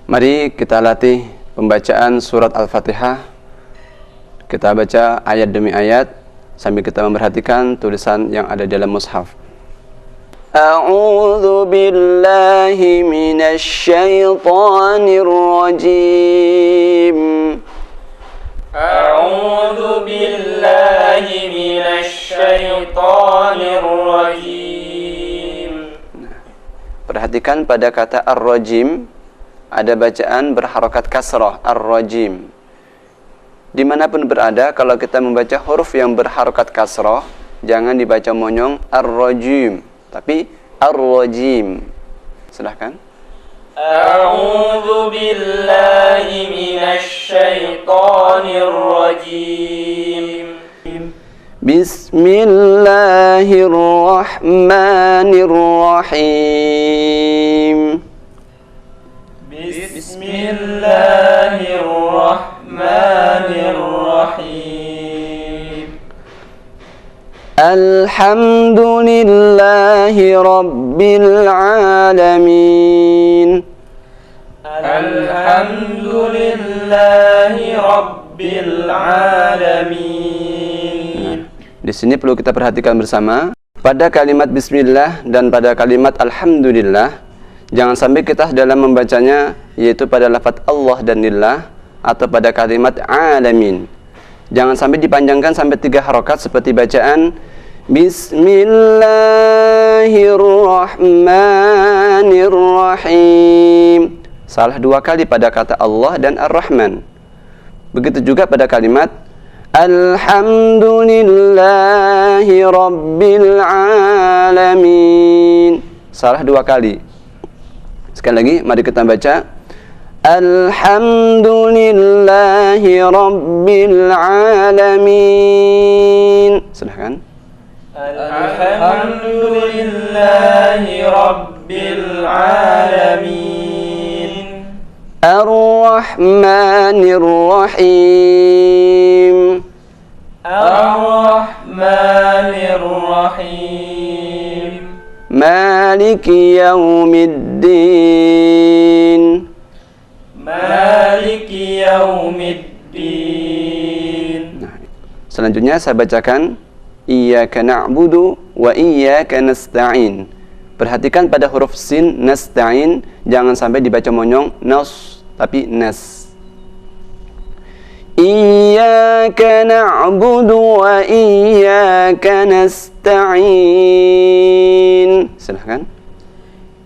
Mari kita latih pembacaan surat Al-Fatihah. Kita baca ayat demi ayat sambil kita memperhatikan tulisan yang ada dalam mushaf. A'udzu billahi minasy syaithanir rajim. A'udzu billahi minasy syaithanir rajim. Perhatikan pada kata ar-rajim, ada bacaan berharokat kasrah, ar-rajim. Dimanapun berada, kalau kita membaca huruf yang berharokat kasrah, jangan dibaca monyong ar-rajim, tapi ar-rajim. Silahkan. A'udzu billahi minasy syaithanir rajim. Bismillahirrahmanirrahim. Bismillahirrahmanirrahim. Alhamdulillahi rabbil alamin. Alhamdulillahi rabbil alamin. Di sini perlu kita perhatikan bersama. Pada kalimat bismillah dan pada kalimat alhamdulillah, jangan sampai kita dalam membacanya yaitu pada lafaz Allah dan lillah atau pada kalimat alamin. Jangan sampai dipanjangkan sampai 3 harokat seperti bacaan Bismillahirrahmanirrahim. Salah 2 kali pada kata Allah dan Ar-Rahman. Begitu juga pada kalimat Alhamdulillahi rabbil alamin. Salah 2 kali. Sekali lagi, mari kita baca Alhamdulillahi rabbil alamin. Silahkan. Alhamdulillahi rabbil alamin. Ar-Rahmanir Rahim. Ar-Rahmanir Rahim. Maliki yaumiddin. Maliki yaumiddin. Nah, selanjutnya saya bacakan Iyyaka na'budu wa iyyaka nasta'in. Perhatikan pada huruf sin nasta'in, jangan sampai dibaca monyong nas, tapi nas. Iyyaka na'budu wa iyyaka nasta'in. Silahkan.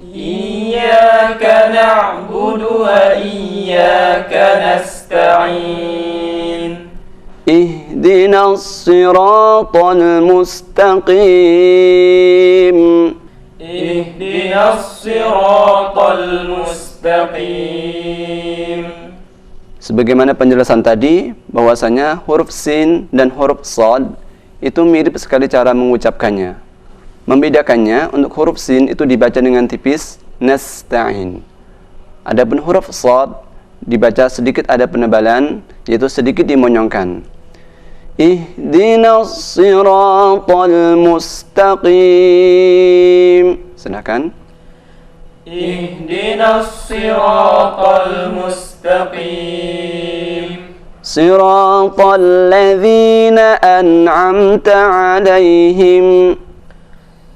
Iyyaka na'budu wa iyyaka nasta'in. Ihdinas siratal mustaqim. Ihdinas siratal mustaqim. Sebagaimana penjelasan tadi, bahwasanya huruf sin dan huruf shad itu mirip sekali cara mengucapkannya. Membedakannya, untuk huruf sin itu dibaca dengan tipis nasta'in. Adapun huruf shad dibaca sedikit ada penebalan, yaitu sedikit dimonyongkan. Ihdinas siratal mustaqim. Silakan. Ihdinas siratal mustaqim. Siratal ladzina an'amta 'alaihim.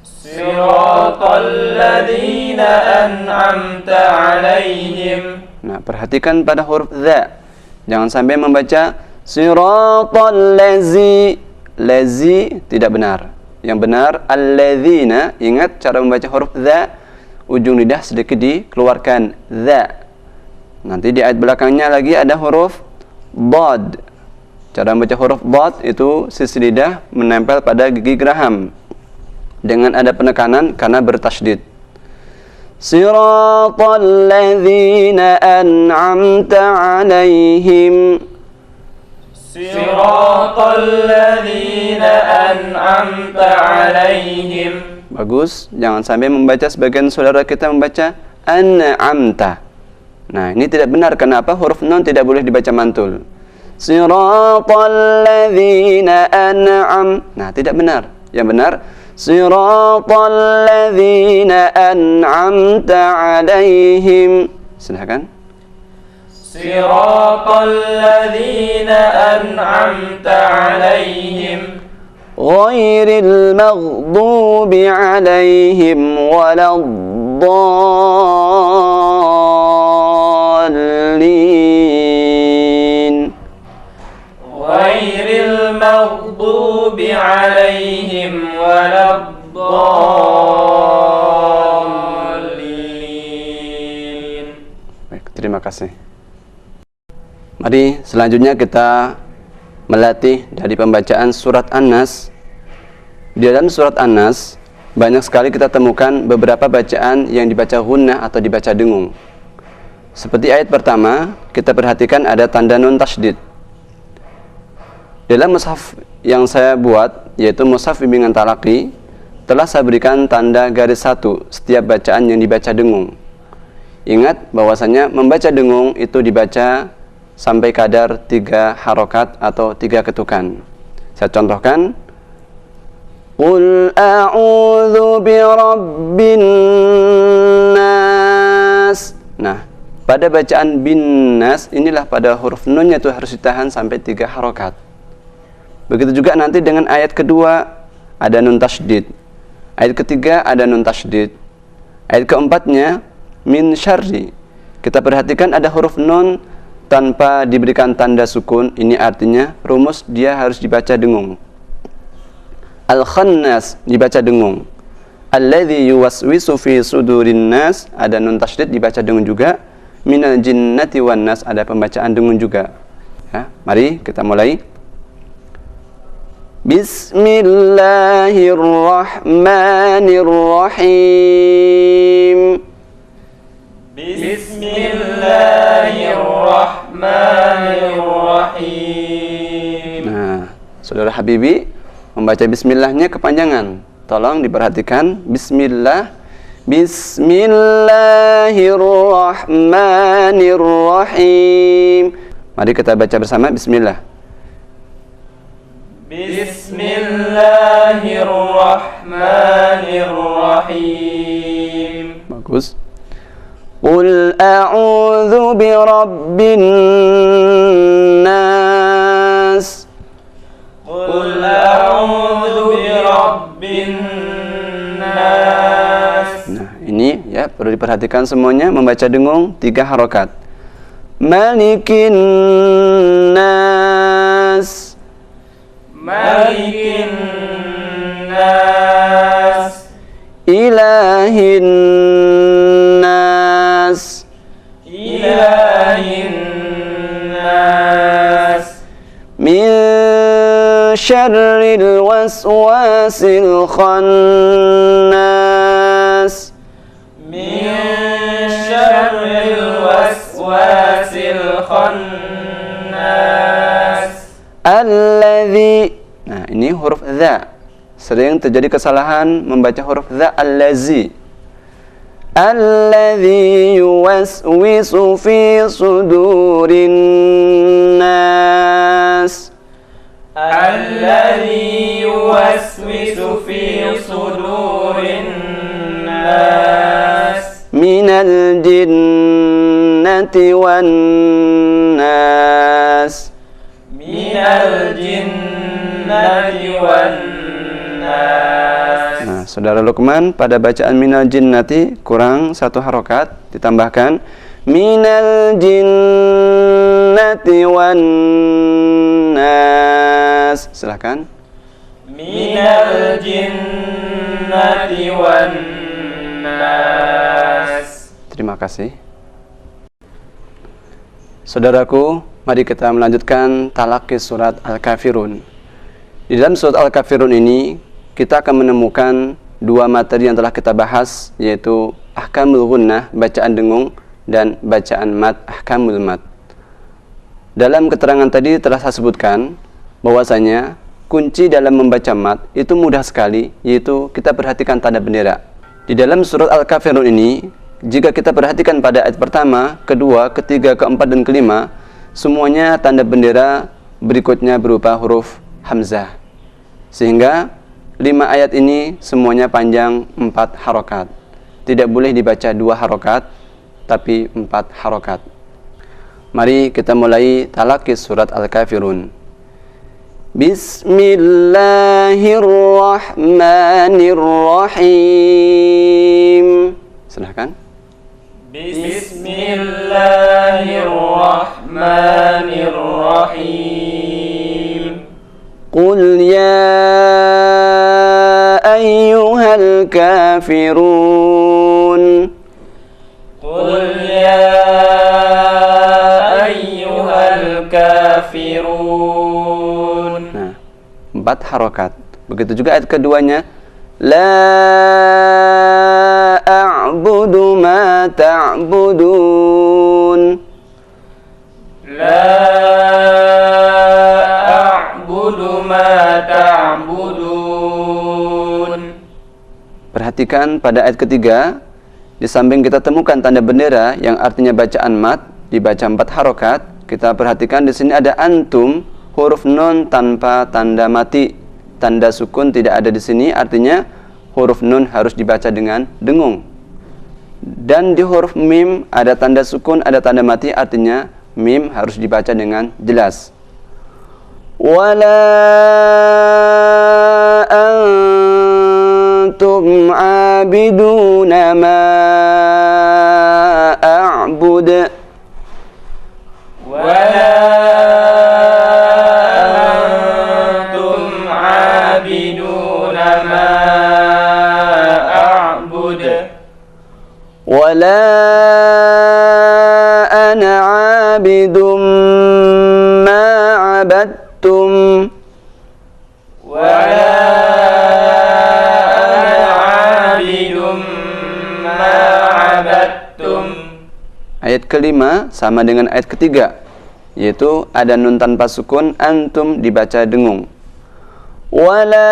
Siratal ladzina an'amta 'alaihim. Nah, perhatikan pada huruf dha. Jangan sampai membaca siratal ladzi. Ladzi tidak benar. Yang benar alladzina. Ingat cara membaca huruf dha, ujung lidah sedikit dikeluarkan, dha. Nanti di ayat belakangnya lagi ada huruf dad. Cara membaca huruf dad itu sisi lidah menempel pada gigi geraham dengan ada penekanan karena bertasydid. Siratal ladzina an'amta 'alaihim. Siratal ladzina an'amta 'alaihim. Bagus, jangan sampai membaca sebagian saudara kita membaca an'amta. Nah, ini tidak benar. Kenapa? Huruf nun tidak boleh dibaca mantul. Siratal ladzina an'am. Nah, tidak benar. Yang benar siratal ladzina an'amta 'alaihim. Silakan. صراط الذين أنعمت عليهم غير المغضوب عليهم ولا الضالين غير المغضوب عليهم ولا الضالين. Baik, terima kasih. Mari selanjutnya kita melatih dari pembacaan surat An-Nas. Di dalam surat An-Nas banyak sekali kita temukan beberapa bacaan yang dibaca gunnah atau dibaca dengung. Seperti ayat pertama, kita perhatikan ada tanda nun tasydid. Dalam mushaf yang saya buat, yaitu mushaf bimbingan talaqi, telah saya berikan tanda garis satu setiap bacaan yang dibaca dengung. Ingat bahwasanya membaca dengung itu dibaca sampai kadar 3 harokat atau 3 ketukan. Saya contohkan, Qul a'udzu birabbin nas. Nah, pada bacaan bin nas inilah pada huruf nunnya itu harus ditahan sampai 3 harokat. Begitu juga nanti dengan ayat kedua ada nun tasydid, ayat ketiga ada nun tasydid, ayat keempatnya min syarri. Kita perhatikan ada huruf nun tanpa diberikan tanda sukun. Ini artinya rumus dia harus dibaca dengung. Al-Khannas dibaca dengung. Alladzi yuwaswisu fi sudurin nas, ada nun tasydid dibaca dengung juga. Minal jinnati wan nas, ada pembacaan dengung juga. Ya, mari kita mulai. Bismillahirrahmanirrahim. Bismillahirrahmanirrahim. Nah, saudara Habibi membaca bismillahnya kepanjangan. Tolong diperhatikan. Bismillah. Bismillahirrahmanirrahim. Mari kita baca bersama bismillah. Bismillahirrahmanirrahim. Bagus. Qul a'udzu birabbin nas. Qul a'udzu birabbin nas. Nah, ini ya perlu diperhatikan semuanya, membaca dengung 3 harokat. Malikin nas. Malikin nas. Ilahin nas. Ilahin nas. Min syarril waswasil khannas. Min syarril waswasil khannas. Alladzi. Nah, ini huruf dza. Sering terjadi kesalahan membaca huruf dza allazi. Alladzi yuwaswisu fi sudurin nas. Alladzi yuwaswisu fi sudurin nas. Minal jinnati wan nas. Minal jinnati wan nas. Nah, saudara Luqman pada bacaan minal jinnati kurang 1 harokat, ditambahkan minal jinnati wan nas. Silakan. Minal jinnati wan nas. Terima kasih. Saudaraku, mari kita melanjutkan talaqi surat Al-Kafirun. Di dalam surat Al-Kafirun ini kita akan menemukan 2 materi yang telah kita bahas, yaitu ahkamul gunnah, bacaan dengung, dan bacaan mat, ahkamul mat. Dalam keterangan tadi telah saya sebutkan bahwasanya kunci dalam membaca mat itu mudah sekali, yaitu kita perhatikan tanda bendera. Di dalam surat Al-Kafirun ini, jika kita perhatikan pada ayat pertama, kedua, ketiga, keempat, dan kelima, semuanya tanda bendera berikutnya berupa huruf hamzah. Sehingga 5 ayat ini semuanya panjang 4 harokat. Tidak boleh dibaca 2 harokat, tapi 4 harokat. Mari kita mulai talaqi surat Al-Kafirun. Bismillahirrahmanirrahim. Silahkan. Bismillahirrahmanirrahim. Qul ya ayyuhal kafirun. Qul ya ayyuhal kafirun. Nah, 4 harokat. Begitu juga ayat keduanya. La a'budu ma ta'budun. La a'budu ma ta'budun. Perhatikan pada ayat ketiga, di samping kita temukan tanda bendera yang artinya bacaan mat, dibaca 4 harokat. Kita perhatikan di sini ada antum, huruf nun tanpa tanda mati, tanda sukun tidak ada di sini, artinya huruf nun harus dibaca dengan dengung. Dan di huruf mim ada tanda sukun, ada tanda mati, artinya mim harus dibaca dengan jelas. Wala antum abiduna ma a'bud. Wala antum abiduna ma a'bud. Wala ana abidum ma abadtum. Wala ana abidum ma abadtum. Ayat kelima sama dengan ayat ketiga, yaitu ada nun tanpa sukun, antum dibaca dengung. Wala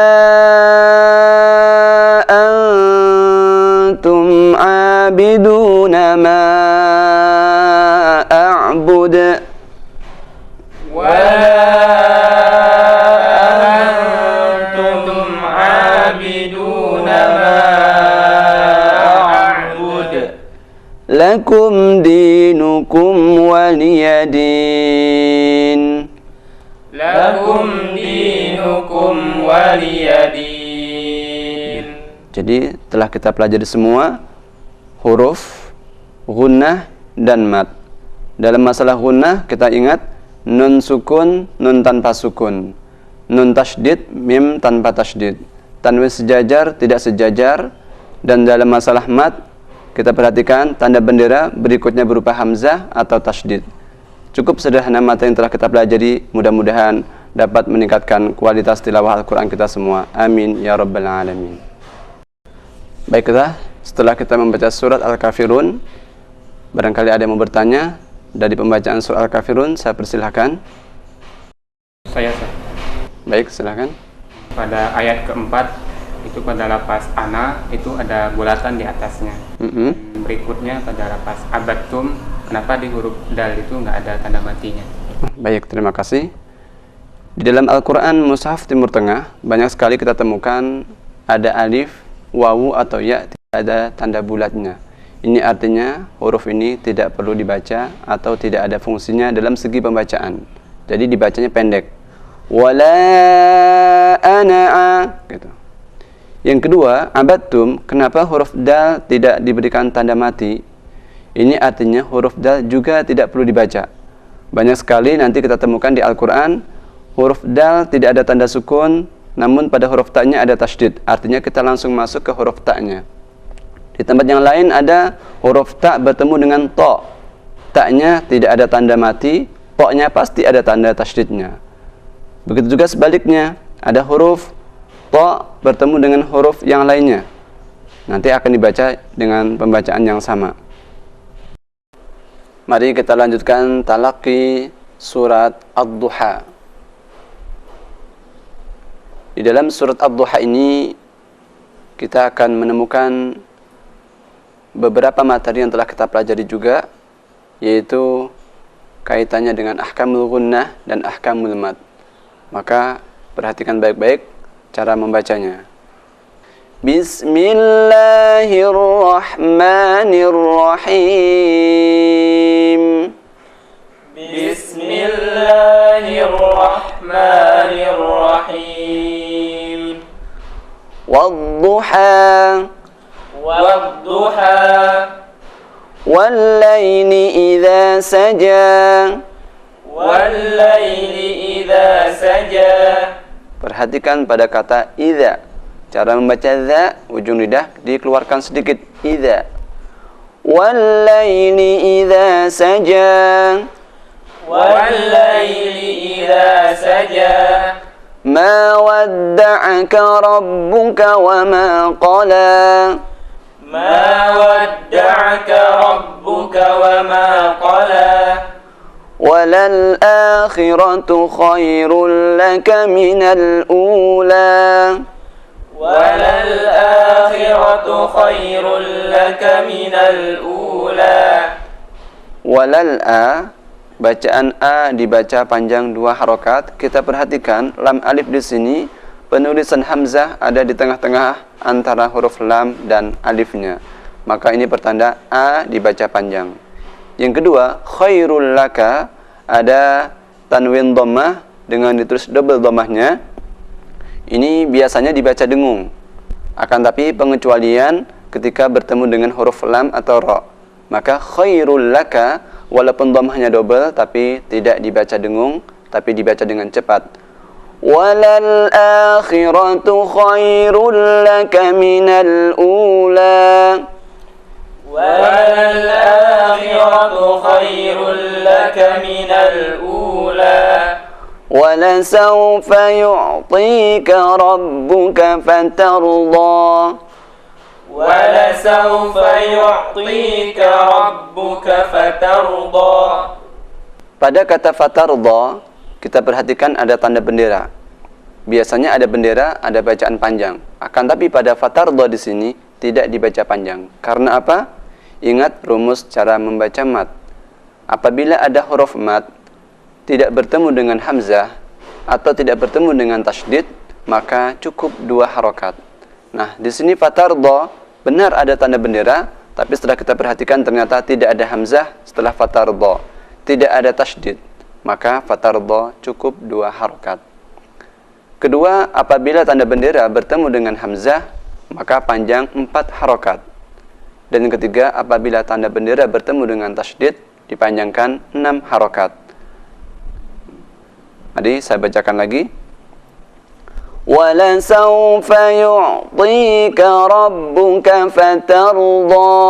antum abiduna ma a'bud. Wala antum abiduna ma a'bud. Lakum dinukum waliyadin. Lakum dinukum waliyadin. Jadi telah kita pelajari semua huruf gunnah dan mat. Dalam masalah gunnah kita ingat nun sukun, nun tanpa sukun, nun tasydid, mim tanpa tasydid, tanwin sejajar, tidak sejajar. Dan dalam masalah mat kita perhatikan tanda bendera berikutnya berupa hamzah atau tasydid. Cukup sederhana materi yang telah kita pelajari, mudah-mudahan dapat meningkatkan kualitas tilawah Al-Quran kita semua. Amin ya rabbal alamin. Baiklah, setelah kita membaca surat Al-Kafirun, barangkali ada yang mau bertanya dari pembacaan surat Al-Kafirun, saya persilahkan. Saya Sir. Baik, silahkan. Pada ayat keempat itu pada lafaz ana itu ada bulatan di atasnya. Berikutnya pada lafaz abattum, kenapa di huruf dal itu nggak ada tanda matinya? Baik, terima kasih. Di dalam Al-Quran Mushaf Timur Tengah banyak sekali kita temukan ada alif, wawu atau ya, tidak ada tanda bulatnya. Ini artinya huruf ini tidak perlu dibaca atau tidak ada fungsinya dalam segi pembacaan. Jadi dibacanya pendek. Wala ana'a gitu. Yang kedua, abattum, kenapa huruf dal tidak diberikan tanda mati? Ini artinya huruf dal juga tidak perlu dibaca. Banyak sekali nanti kita temukan di Al-Quran huruf dal tidak ada tanda sukun, namun pada huruf ta'nya ada tasydid. Artinya kita langsung masuk ke huruf ta'nya. Di tempat yang lain ada huruf ta' bertemu dengan to. Ta'nya tidak ada tanda mati, to-nya pasti ada tanda tasydidnya. Begitu juga sebaliknya, ada huruf to bertemu dengan huruf yang lainnya. Nanti akan dibaca dengan pembacaan yang sama. Mari kita lanjutkan talaqi surat Ad-Duha. Di dalam surat Ad-Duha ini kita akan menemukan beberapa materi yang telah kita pelajari juga, yaitu kaitannya dengan ahkamul gunnah dan ahkamul mad. Maka perhatikan baik-baik cara membacanya. Bismillahirrahmanirrahim. Bismillahirrahmanirrahim. Wadduha. Wadduha. Wallaili idza saja. Wallaili idza saja. Perhatikan pada kata idza. Cara membaca za, ujung lidah dikeluarkan sedikit. Idza. Wallaili idza saja. Wallaili idza saja. Ma wadda'aka rabbuka wa ma qala. Ma wadda'aka rabbuka wa ma qala. Walal akhiratu khairul laka minal ula. Walal akhiratu khairul laka minal ula. Walal a, bacaan a dibaca panjang 2 harokat. Kita perhatikan lam alif di sini penulisan hamzah ada di tengah-tengah antara huruf lam dan alifnya. Maka ini pertanda a dibaca panjang. Yang kedua, khairul laka, ada tanwin dhammah dengan ditulis double dhammahnya. Ini biasanya dibaca dengung. Akan tapi pengecualian ketika bertemu dengan huruf lam atau ra. Maka khairul laka, walaupun dhammahnya double tapi tidak dibaca dengung, tapi dibaca dengan cepat. Walal akhiratu khairul laka minal ula. Walal akhiratu khairul laka minal ula. ولسوف يعطيك ربك فترضى. ولسوف يعطيك ربك فترضى. Pada kata fatarda, kita perhatikan ada tanda bendera. Biasanya ada bendera, ada bacaan panjang. Akan tapi pada fatarda di sini tidak dibaca panjang. Karena apa? Ingat rumus cara membaca mat. Apabila ada huruf mat tidak bertemu dengan hamzah atau tidak bertemu dengan tasydid, maka cukup 2 harokat. Nah, di sini fatarda benar ada tanda bendera, tapi setelah kita perhatikan ternyata tidak ada hamzah setelah fatarda, tidak ada tasydid, maka fatarda cukup 2 harokat. Kedua, apabila tanda bendera bertemu dengan hamzah, maka panjang 4 harokat. Dan ketiga, apabila tanda bendera bertemu dengan tasydid, dipanjangkan 6 harokat. Jadi saya bacakan lagi. وَلَسَوْفَ يُعْطِيكَ رَبُّكَ فَتَرْضَى.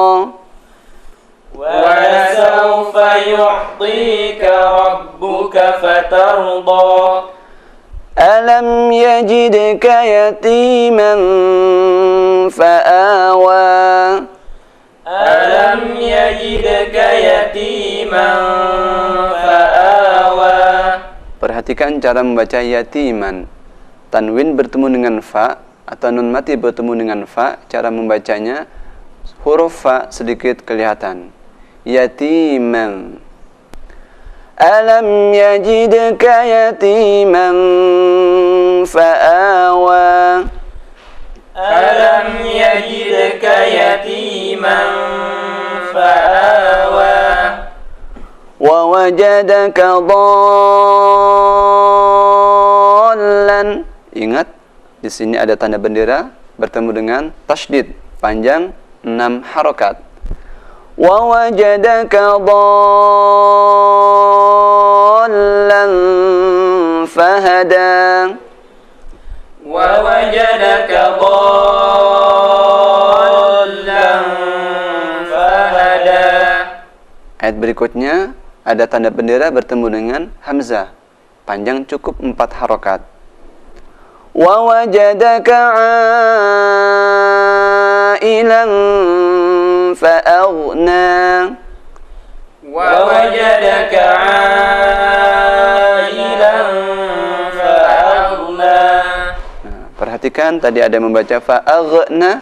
وَلَسَوْفَ يُعْطِيكَ رَبُّكَ فَتَرْضَى. أَلَمْ يَجِدْكَ يَتِيمًا فَآوَى. أَلَمْ يَجِدْكَ يَتِيمًا فَآوَى. Perhatikan cara membaca yatiman. Tanwin bertemu dengan fa atau nun mati bertemu dengan fa, cara membacanya huruf fa sedikit kelihatan. Yatiman. Alam yajidka yatiman fa'awa. Alam yajidka yatiman fa'awa. Wa wajadaka dhallan. Ingat, di sini ada tanda bendera bertemu dengan tasydid panjang 6 harokat. Wa wajadaka dhallan fahada. Wa wajadaka dhallan fahada. Ayat berikutnya ada tanda bendera bertemu dengan hamzah panjang cukup 4 harokat. Wa wajadaka 'ailan fa'aghna. Wa wajadaka 'ailan fa'aghna. Nah, perhatikan tadi ada membaca fa'aghna,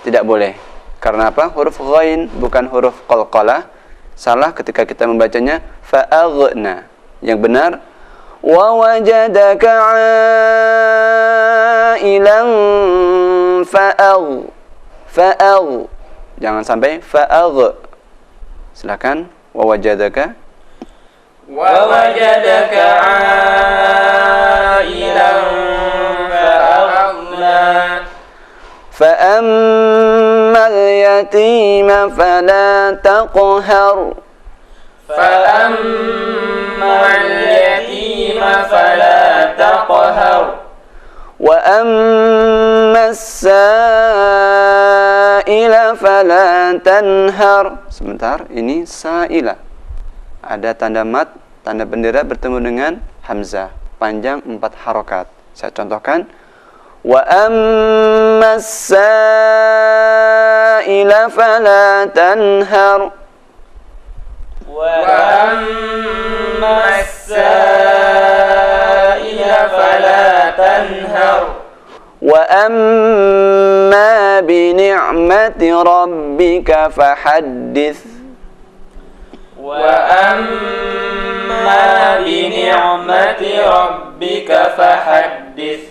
tidak boleh. Karena apa? Huruf ghain bukan huruf qalqalah. Salah ketika kita membacanya fa'aghna. Yang benar wa wajadaka 'ailan fa'agh. Jangan sampai fa'agh. Silakan wa wajadaka 'ailan سائلا فأغنى فأما اليتيم فلا تقهر فأما اليتيم فلا تقهر وأما السائل فلا تنهر. Sebentar, ini sa'ila. Ada tanda mat, tanda bendera bertemu dengan hamzah. Panjang 4 harokat. Saya contohkan. وَأَمَّا السَّائِلَ فَلَا تَنْهَرْ وأما السائل فلا تنهر وَأَمَّا بِنِعْمَةِ رَبِّكَ فَحَدِّثْ وأما بنعمة ربك فحدث.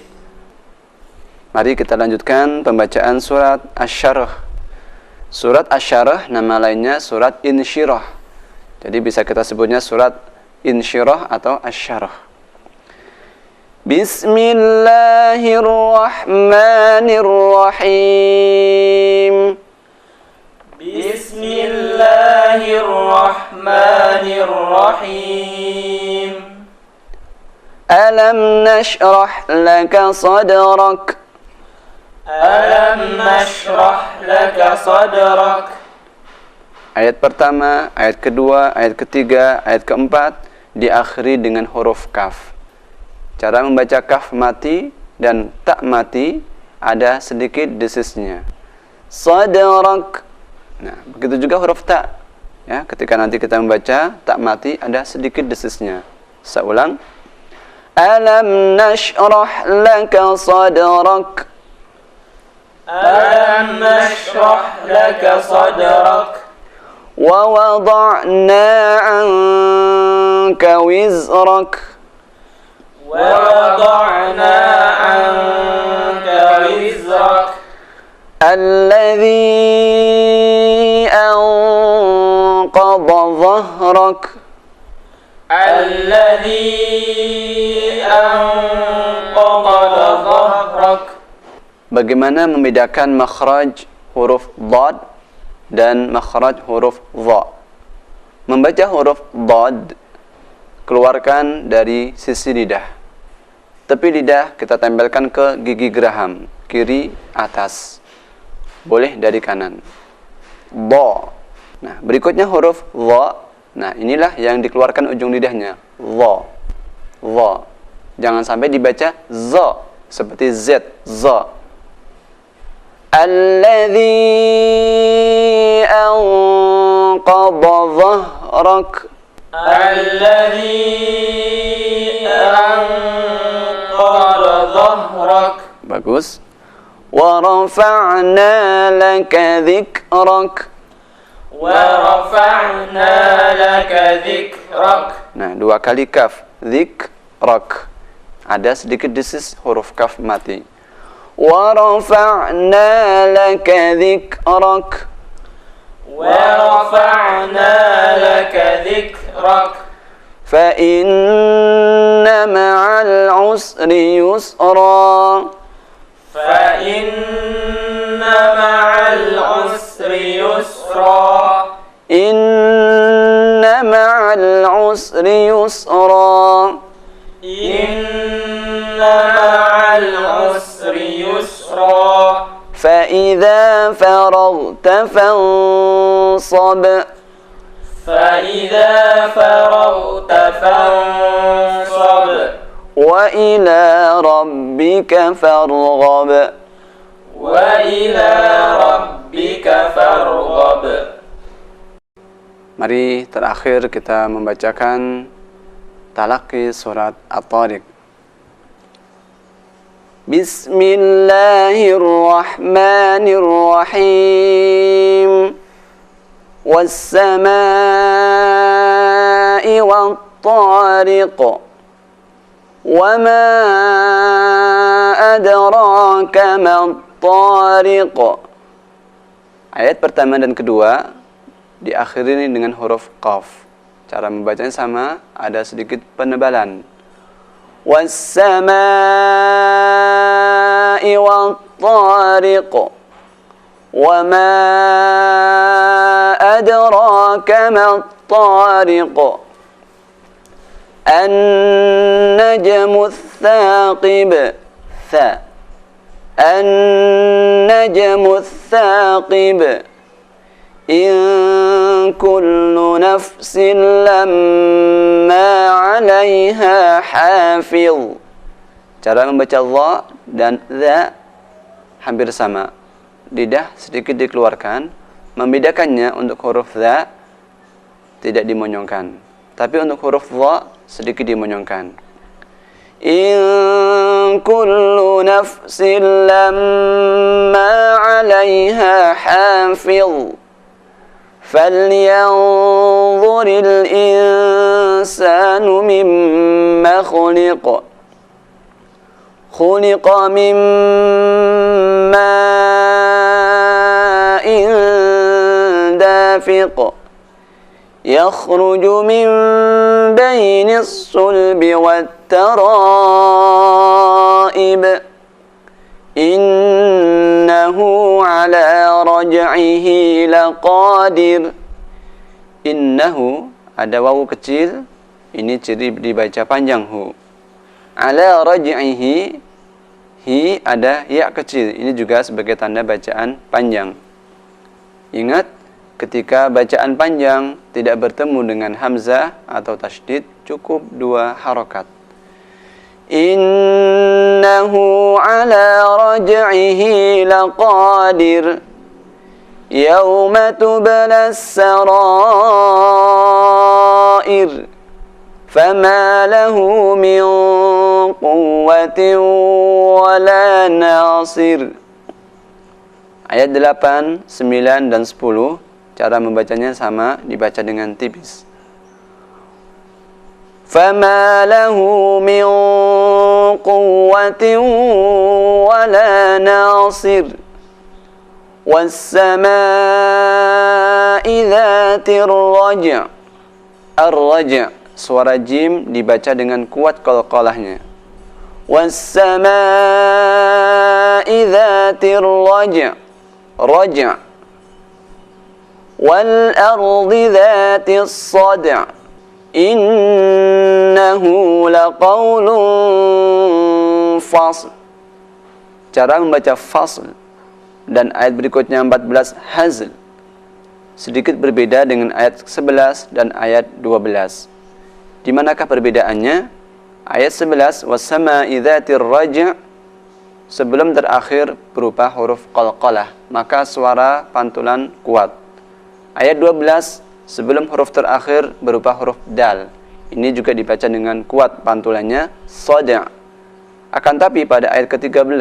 Mari kita lanjutkan pembacaan surat Asy-Syarh. Surat Asy-Syarh nama lainnya surat Insyirah. Jadi bisa kita sebutnya surat Insyirah atau Asy-Syarh. Bismillahirrahmanirrahim. Bismillahirrahmanirrahim. Alam nashrah laka sadrak. Alam nashrah laka sadrak. Ayat pertama, ayat kedua, ayat ketiga, ayat keempat diakhiri dengan huruf kaf. Cara membaca kaf mati dan tak mati ada sedikit desisnya. Sadrak. Nah, begitu juga huruf ta. Ya, ketika nanti kita membaca tak mati ada sedikit desisnya. Saya ulang. Alam nashrah laka sadrak. Alam nashrah laka sadrak. Wa wada'na 'anka wizrak. Wa wada'na 'anka wizrak. Alladhi anqadha dhahrak. Alladhi anqadha dhahrak. Bagaimana membedakan makhraj huruf dhad dan makhraj huruf dha? Membaca huruf dhad keluarkan dari sisi lidah. Tepi lidah kita tempelkan ke gigi geraham kiri atas. Boleh dari kanan. Dha. Nah, berikutnya huruf dha. Nah, inilah yang dikeluarkan ujung lidahnya. Dha. Dha. Jangan sampai dibaca za seperti z, za. Alladhi anqadha dhahrak. Alladhi anqadha dhahrak. Bagus. Wa rafa'na laka dhikrak. Wa rafa'na laka dhikrak. Nah, 2 kali kaf. Dhikrak. Ada sedikit desis huruf kaf mati. Wa rafa'na laka dhikrak. Wa rafa'na laka dhikrak. Fa inna ma'al usri yusra. Fa inna ma'al usri yusra. Inna ma'al usri yusra. Inna ma'al usri yusra. فإذا فرغت فانصب. فإذا فرغت فانصب. وإلى ربك فارغب. وإلى ربك فارغب. Mari terakhir kita membacakan talaqi surat At-Tariq. Bismillahirrahmanirrahim. Was-samaa'i wat-tariq. Wa ma adraka mat-tariq. Ayat pertama dan kedua diakhiri dengan huruf qaf. Cara membacanya sama, ada sedikit penebalan. والسماء والطارق وما أدراك ما الطارق النجم الثاقب النجم الثاقب إن كل نفس لما عليها حافظ. Cara membaca dha dan dha hampir sama. Lidah sedikit dikeluarkan. Membedakannya untuk huruf dha tidak dimonyongkan, tapi untuk huruf dha sedikit dimonyongkan. In kullu nafsin lamma 'alaiha hafiz falyanzuril insanu mimma khuliqa min ma'in dafiq يخرج من بين الصلب والترائب إنه على رجعه لقادر. Innahu ada wawu kecil, ini ciri dibaca panjang hu. Ala raj'ihi, hi ada ya kecil, ini juga sebagai tanda bacaan panjang. Ingat, ketika bacaan panjang tidak bertemu dengan hamzah atau tasydid, cukup 2 harokat. Innahu ala raj'ihi laqadir yawma tubla as-sarair fama lahu min quwwatin wala nasir. Ayat 8, 9, dan 10 cara membacanya sama, dibaca dengan tipis. Fama lahu min quwwatin wala nasir was-samaa'i dhatir raja'. Ar-raja', suara jim dibaca dengan kuat qalqalahnya. Was-samaa'i dhatir raja', raja'. وَالْأَرْضِ ذَاتِ الصَّدْعِ إِنَّهُ لَقَوْلٌ فَصْلٌ. Cara membaca fasl dan ayat berikutnya 14 hazl sedikit berbeda dengan ayat 11 dan ayat 12. Di manakah perbedaannya? Ayat 11 was-samaa'i dzatir raja' sebelum terakhir berupa huruf qalqalah, maka suara pantulan kuat. Ayat 12 sebelum huruf terakhir berupa huruf dal, ini juga dibaca dengan kuat pantulannya sada'. Akan tapi pada ayat ke-13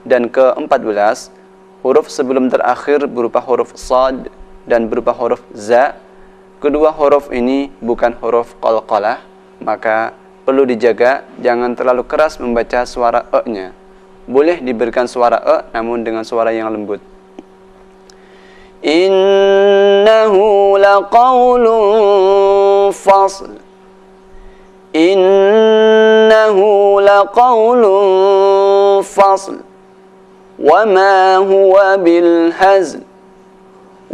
dan ke-14 huruf sebelum terakhir berupa huruf sad dan berupa huruf za. Kedua huruf ini bukan huruf qalqalah, maka perlu dijaga jangan terlalu keras membaca suara e-nya. Boleh diberikan suara e namun dengan suara yang lembut. Innahu laqawlun fasl. Innahu laqawlun fasl. Wama huwa bil hazl.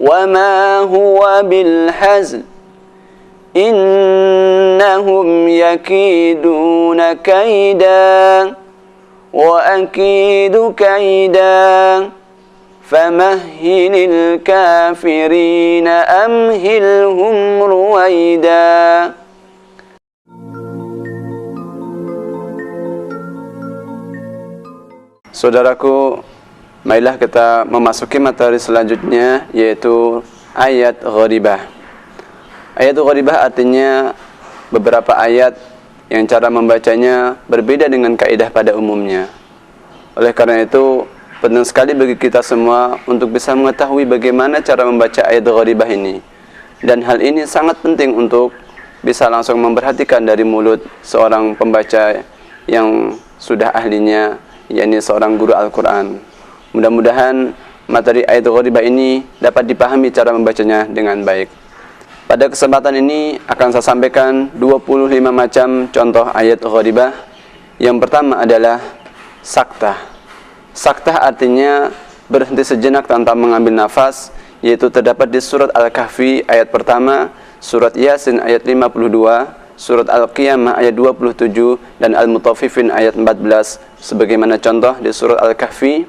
Wama huwa bil hazl. Innahum yakiduna kaidan wa akidu kaidan. فَمَهِّلِ الْكَافِرِينَ أَمْهِلْهُمْ رُوَيْدًا. Saudaraku, marilah kita memasuki materi selanjutnya, yaitu ayat gharibah. Ayat gharibah artinya beberapa ayat yang cara membacanya berbeda dengan kaidah pada umumnya. Oleh karena itu, penting sekali bagi kita semua untuk bisa mengetahui bagaimana cara membaca ayat gharibah ini. Dan hal ini sangat penting untuk bisa langsung memperhatikan dari mulut seorang pembaca yang sudah ahlinya, yakni seorang guru Al-Quran. Mudah-mudahan materi ayat gharibah ini dapat dipahami cara membacanya dengan baik. Pada kesempatan ini akan saya sampaikan 25 macam contoh ayat gharibah Yang pertama adalah saktah. Saktah artinya berhenti sejenak tanpa mengambil nafas, yaitu terdapat di surat Al-Kahfi ayat pertama, surat Yasin ayat 52, surat Al-Qiyamah ayat 27, dan Al-Mutaffifin ayat 14. Sebagaimana contoh di surat Al-Kahfi,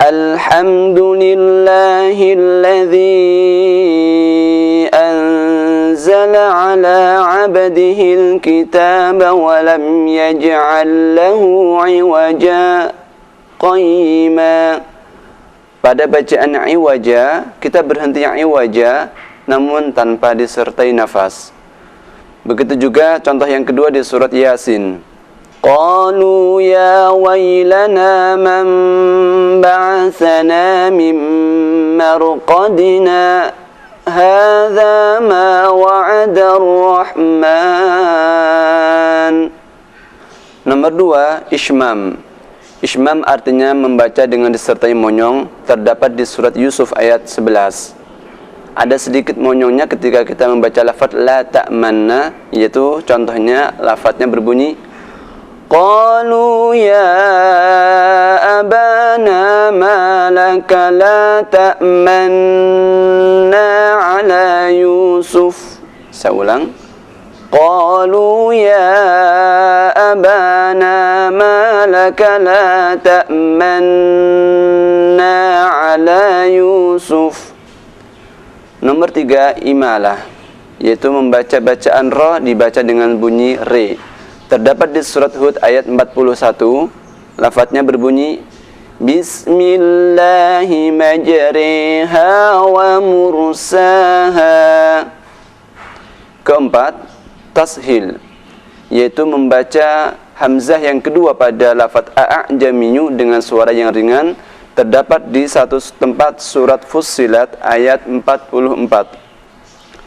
Alhamdulillahilladzi anzala ala abdihil kitaba wa lam yaj'al lahu 'iwaja qayyima. Pada bacaan iwaja, kita berhenti yang iwaja namun tanpa disertai nafas. Begitu juga contoh yang kedua di surat Yasin. Qalu ya wailana man ba'athana min marqadina hadza ma wa'ada ar-rahman. Nomor 2, Ishmam. Ishmam artinya membaca dengan disertai monyong, terdapat di surat Yusuf ayat 11. Ada sedikit monyongnya ketika kita membaca lafaz la ta'manna, yaitu contohnya lafaznya berbunyi Qalu ya abana ma laka la ta'manna ala Yusuf. Saya ulang. Qalu ya abana ma laka la ta'manna ala Yusuf. Nomor 3, imalah, yaitu membaca bacaan ra dibaca dengan bunyi re. Terdapat di surat Hud ayat 41, lafadznya berbunyi Bismillahi majriha wa mursaha. Keempat, tashil, yaitu membaca hamzah yang kedua pada lafadz a'jamiyu dengan suara yang ringan. Terdapat di satu tempat surat Fussilat ayat 44.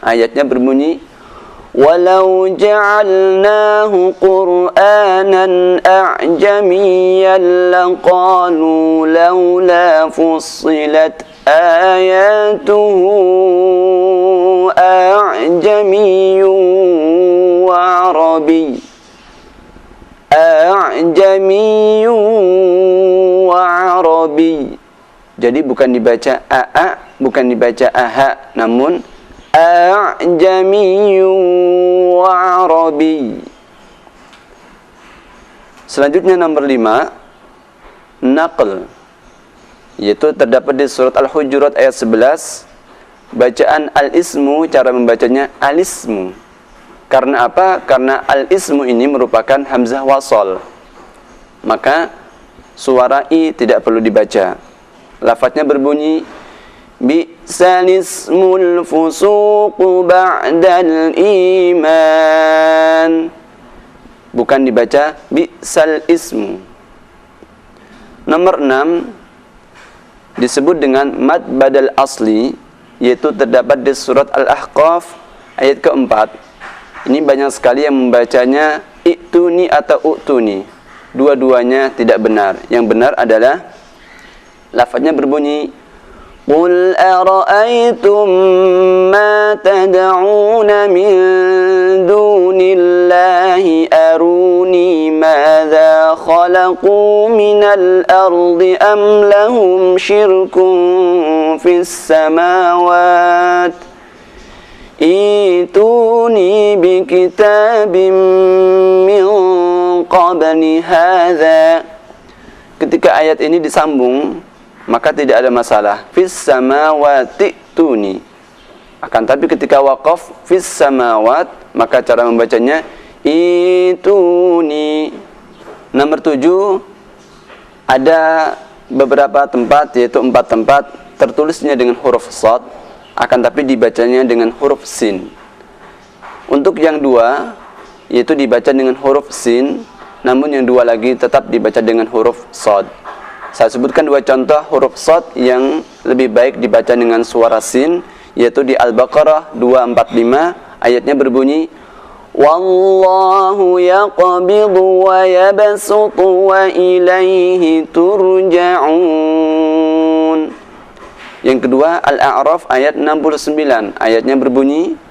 Ayatnya berbunyi Walau ja'alnahu Qur'anan a'jamiyyan laqalu laula fussilat ayatuhu a'jamiyyun wa arabiy. A'jamiyyun wa arabiy. Jadi bukan dibaca a'a, bukan dibaca aha, namun a'jamiyyun wa arabiy. Selanjutnya nomor 5, naql, yaitu terdapat di surat Al-Hujurat ayat 11. Bacaan al-ismu, cara membacanya al-ismu. Karena apa? Karena al-ismu ini merupakan hamzah wasal, maka suara i tidak perlu dibaca. Lafadznya berbunyi Bi'sal ismul fusuqu ba'dal iman. Bukan dibaca bi'sal ismu. Nomor 6 disebut dengan mad badal asli, yaitu terdapat di surat Al-Ahqaf ayat keempat. Ini banyak sekali yang membacanya i'tuni atau u'tuni. Dua-duanya tidak benar. Yang benar adalah lafadznya berbunyi Qul ara'aytum ma tad'una min dunillahi aruni madza khalaqu minal ardi am lahum syirkun fis samawat Ituni bi kitabim min qabli hadza. Ketika ayat ini disambung, maka tidak ada masalah. Fis samawati tuni. Akan tapi ketika waqaf fis samawat, maka cara membacanya ituni. Nomor 7, ada beberapa tempat, yaitu 4 tempat tertulisnya dengan huruf shad, akan tapi dibacanya dengan huruf sin. Untuk yang 2, yaitu dibaca dengan huruf sin, namun yang 2 lagi tetap dibaca dengan huruf shad. Saya sebutkan 2 contoh huruf shad yang lebih baik dibaca dengan suara sin, yaitu di Al-Baqarah 245, ayatnya berbunyi Wallahu yaqbidu wa yabsutu wa ilaihi turja'un. Yang kedua Al-A'raf ayat 69, ayatnya berbunyi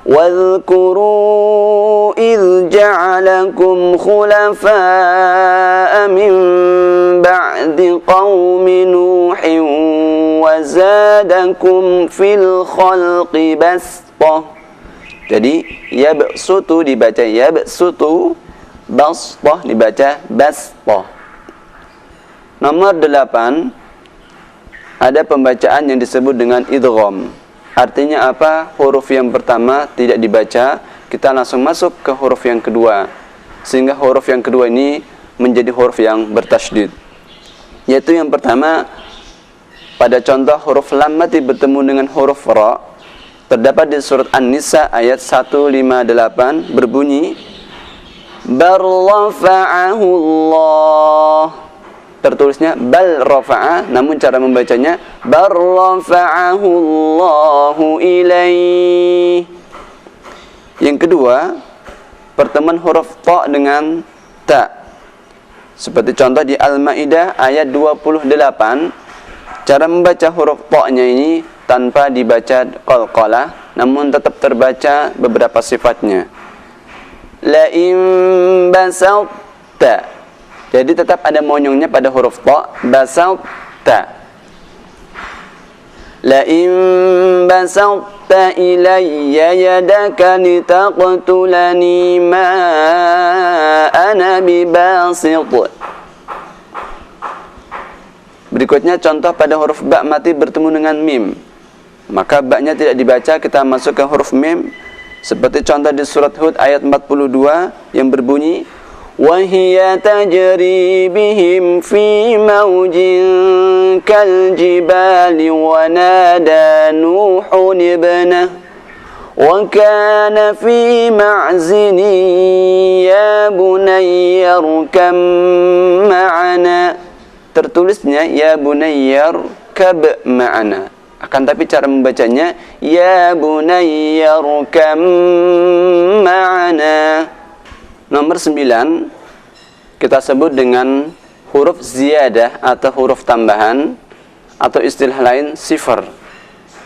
Wadhkuru idh ja'alakum khulafa'a min ba'di qaumi Nuhin wa zadakum fil khalqi bastah. Jadi yabsutu dibaca yabsutu, bastah dibaca bastah. Nomor 8, ada pembacaan yang disebut dengan idgham. Artinya apa? Huruf yang pertama tidak dibaca, kita langsung masuk ke huruf yang kedua, sehingga huruf yang kedua ini menjadi huruf yang bertasydid. Yaitu yang pertama, pada contoh huruf lam mati bertemu dengan huruf ra, terdapat di surat An-Nisa ayat 158 berbunyi bal rafa'ahu Allah. Tertulisnya bal rafa'a, namun cara membacanya bal rafa'ahu Allahu ilaih. Yang kedua, pertemuan huruf ta dengan ta. Seperti contoh di Al-Maidah ayat 28, cara membaca huruf ta-nya ini tanpa dibaca qalqalah, namun tetap terbaca beberapa sifatnya. La in basatta, jadi tetap ada monyongnya pada huruf ta, basatta. La in basatta ilayya yadaka litaqtulani ma ana bibasit. Berikutnya contoh pada huruf ba mati bertemu dengan mim, maka ba-nya tidak dibaca, kita masuk ke huruf mim. Seperti contoh di surat Hud ayat 42 yang berbunyi wa hiya tajri bihim fi mawjin kal jibali wa nada nuhun ibnah wa kana fi ma'zini ya bunayya rkam ma'ana. Tertulisnya ya bunayya rkab ma'ana, akan tapi cara membacanya ya bunayya rkam ma'ana. Nomor 9 kita sebut dengan huruf ziyadah atau huruf tambahan, atau istilah lain sifar.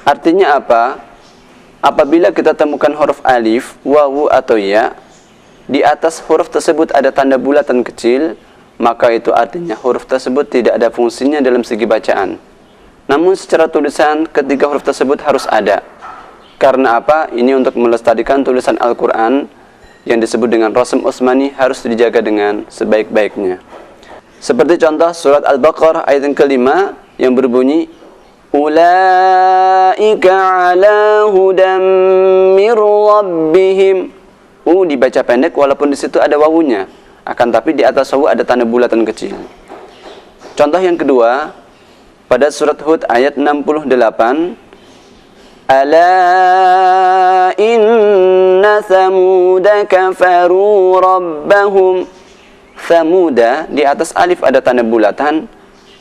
Artinya apa? Apabila kita temukan huruf alif, wawu atau ya, di atas huruf tersebut ada tanda bulatan kecil, maka itu artinya huruf tersebut tidak ada fungsinya dalam segi bacaan. Namun secara tulisan ketiga huruf tersebut harus ada. Karena apa? Ini untuk melestarikan tulisan Al-Quran yang disebut dengan Rasm Utsmani harus dijaga dengan sebaik-baiknya. Seperti contoh surat Al-Baqarah ayat yang kelima yang berbunyi Ulaika ala hudam mir rabbihim. Dibaca pendek walaupun di situ ada wawunya, akan tapi di atas wawu ada tanda bulatan kecil. Contoh yang kedua pada surat Hud ayat 68, Ala inna Thamuda kafaru rabbahum. Thamuda, di atas alif ada tanda bulatan.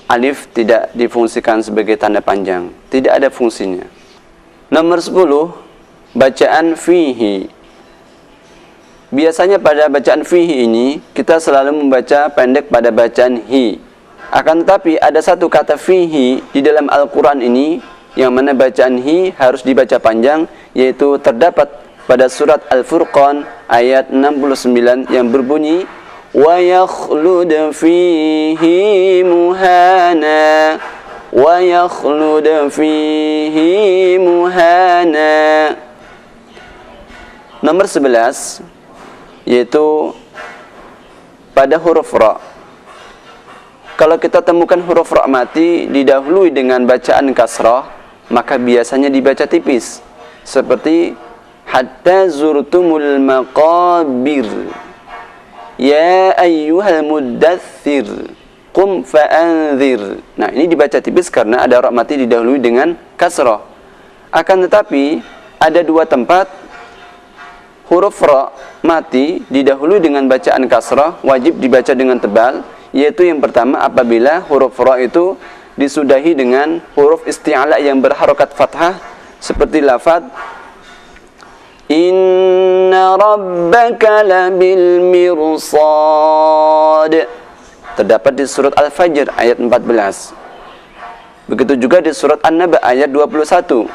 Alif tidak difungsikan sebagai tanda panjang, tidak ada fungsinya. Nomor 10, bacaan fihi. Biasanya pada bacaan fihi ini kita selalu membaca pendek pada bacaan hi. Akan tetapi ada satu kata fihi di dalam Al-Quran ini yang mana bacaan hi harus dibaca panjang, yaitu terdapat pada surat Al-Furqan ayat 69 yang berbunyi wa yakhlud fihi muhana wa yakhlud fihi muhana. Nomor 11 yaitu pada huruf ra. Kalau kita temukan huruf ra mati didahului dengan bacaan kasrah, maka biasanya dibaca tipis, seperti hatta zurtumul maqabir, ya ayyuhal muddathir qum fa'anzir. Nah, ini dibaca tipis karena ada ra mati didahului dengan kasrah. Akan tetapi ada dua tempat huruf ra mati didahului dengan bacaan kasrah wajib dibaca dengan tebal, yaitu yang pertama apabila huruf ra itu disudahi dengan huruf isti'ala yang berharokat fathah, seperti lafaz Inna rabbaka labil mirsad, terdapat di surat Al-Fajr ayat 14. Begitu juga di surat An-Naba ayat 21,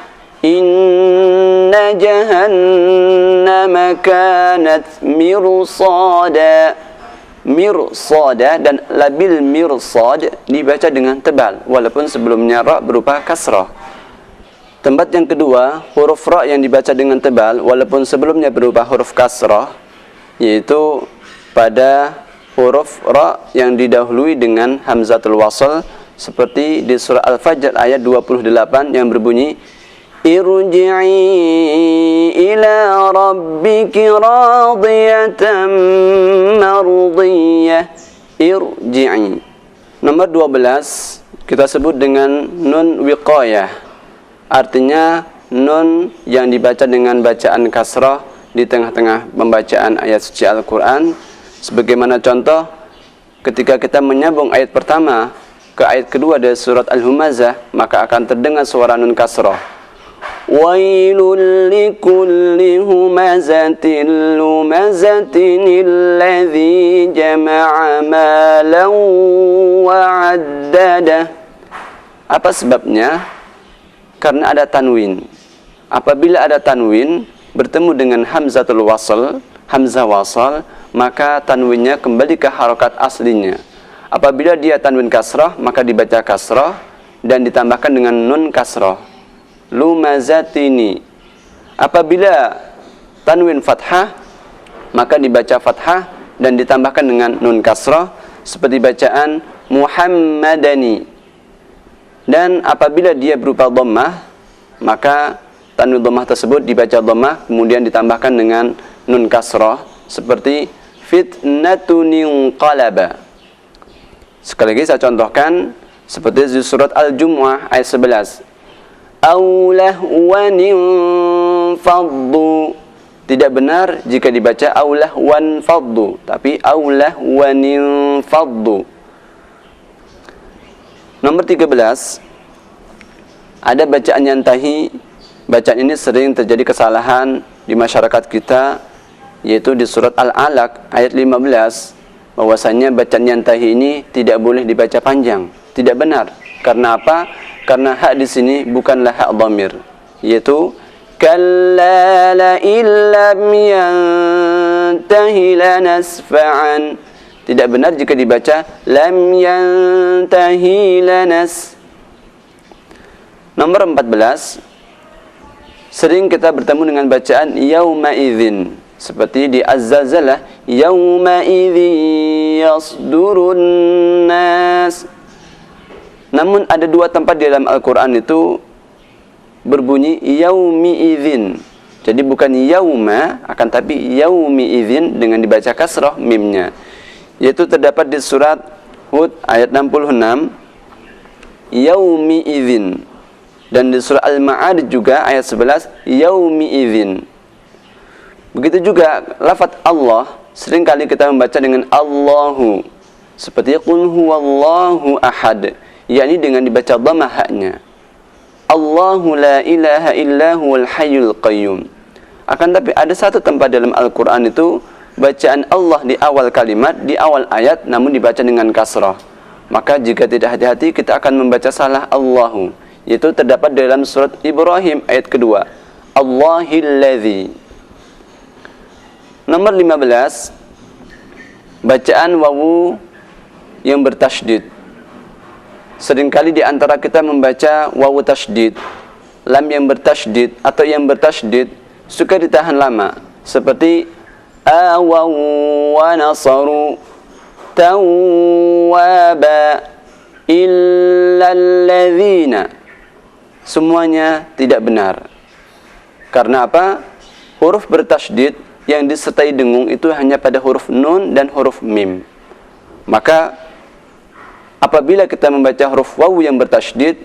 Inna jahannama kanat mirsada. Mirsada dan labil mirsad dibaca dengan tebal walaupun sebelumnya ra berupa kasrah. Tempat yang kedua, huruf ra yang dibaca dengan tebal walaupun sebelumnya berupa huruf kasrah, yaitu pada huruf ra yang didahului dengan hamzatul wasl seperti di surah Al-Fajr ayat 28 yang berbunyi Irji'i ila rabbiki radiyatan mardiyah. Irji'i. Nomor 12 kita sebut dengan nun wiqayah. Artinya nun yang dibaca dengan bacaan kasrah di tengah-tengah pembacaan ayat suci Al-Quran. Sebagaimana contoh ketika kita menyambung ayat pertama ke ayat kedua dari surat Al-Humazah, maka akan terdengar suara nun kasrah. Wailul likulli humazatin lumazatin alladzi jama'a malan wa 'addada. Apa sebabnya? Karena ada tanwin. Apabila ada tanwin bertemu dengan hamzatul wasl, hamzah wasl, maka tanwinnya kembali ke harokat aslinya. Apabila dia tanwin kasrah, maka dibaca kasrah dan ditambahkan dengan nun kasrah. Lumazatini. Apabila tanwin fathah, maka dibaca fathah dan ditambahkan dengan nun kasrah seperti bacaan Muhammadani. Dan apabila dia berupa dhammah, maka tanwin dhammah tersebut dibaca dhammah kemudian ditambahkan dengan nun kasrah seperti fitnatun inqalaba. Sekali lagi saya contohkan seperti di surat Al-Jumu'ah ayat 11. Aulahwanin faddu. Tidak benar jika dibaca aulahwan faddu, tapi aulahwanin faddu. Nomor 13, ada bacaan yantahi. Bacaan ini sering terjadi kesalahan di masyarakat kita, yaitu di surat Al-Alaq ayat 15, bahwasanya bacaan yantahi ini tidak boleh dibaca panjang. Tidak benar. Karena apa? Karena hak di sini bukanlah hak dhamir, yaitu kalla la illam yantahi lanasfa'an. Tidak benar jika dibaca lam yantahi lanas. Nomor 14, sering kita bertemu dengan bacaan yauma idzin seperti di Az-Zalzalah, yauma idzin yasdurun nas. Namun ada dua tempat di dalam Al-Quran itu berbunyi yaumi idzin. Jadi bukan yauma, akan tapi yaumi idzin dengan dibaca kasrah mimnya. Yaitu terdapat di surat Hud ayat 66, yaumi idzin. Dan di surah Al-Ma'ad juga ayat 11, yaumi idzin. Begitu juga lafaz Allah, seringkali kita membaca dengan Allahu. Seperti qul huwallahu ahad, yakni dengan dibaca dhammah haknya. Allahu la ilaha illa huwal hayyul qayyum. Akan tapi ada satu tempat dalam Al-Quran itu bacaan Allah di awal kalimat, di awal ayat, namun dibaca dengan kasrah. Maka jika tidak hati-hati kita akan membaca salah Allahu. Yaitu terdapat dalam surat Ibrahim ayat kedua, Allahilladzi. Nomor 15, bacaan wawu yang bertasydid. Seringkali di antara kita membaca wawu tasydid, lam yang bertasydid atau yang bertasydid suka ditahan lama, seperti awaw wa nasaru tawwaba illalladzina. Semuanya tidak benar. Karena apa? Huruf bertasydid yang disertai dengung itu hanya pada huruf nun dan huruf mim. Maka apabila kita membaca huruf wawu yang bertasydid,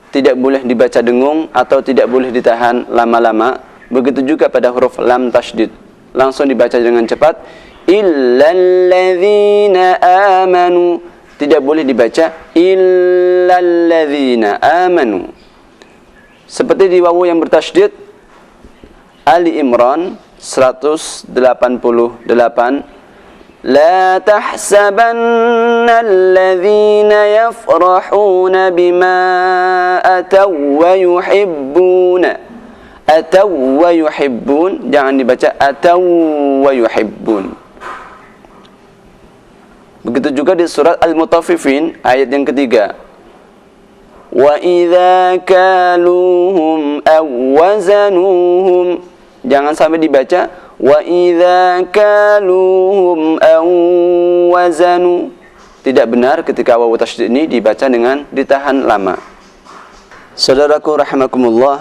tidak boleh dibaca dengung atau tidak boleh ditahan lama-lama. Begitu juga pada huruf lam tasydid, langsung dibaca dengan cepat. Illalladzina amanu, tidak boleh dibaca illalladzina amanu. Seperti di wawu yang bertasydid Ali Imran 188, La tahsabanna alladhina yafrahuna bima ataw wa yuhibbuna. Atau wa yuhibbun, jangan dibaca atau wa yuhibbun. Begitu juga di surat Al-Mutaffifin ayat yang ketiga. Wa idza kaluhum aw wazanuhum, jangan sampai dibaca wa idza kaluhum aw wazanu. Tidak benar ketika wawu tasydid ini dibaca dengan ditahan lama. Saudaraku rahimakumullah,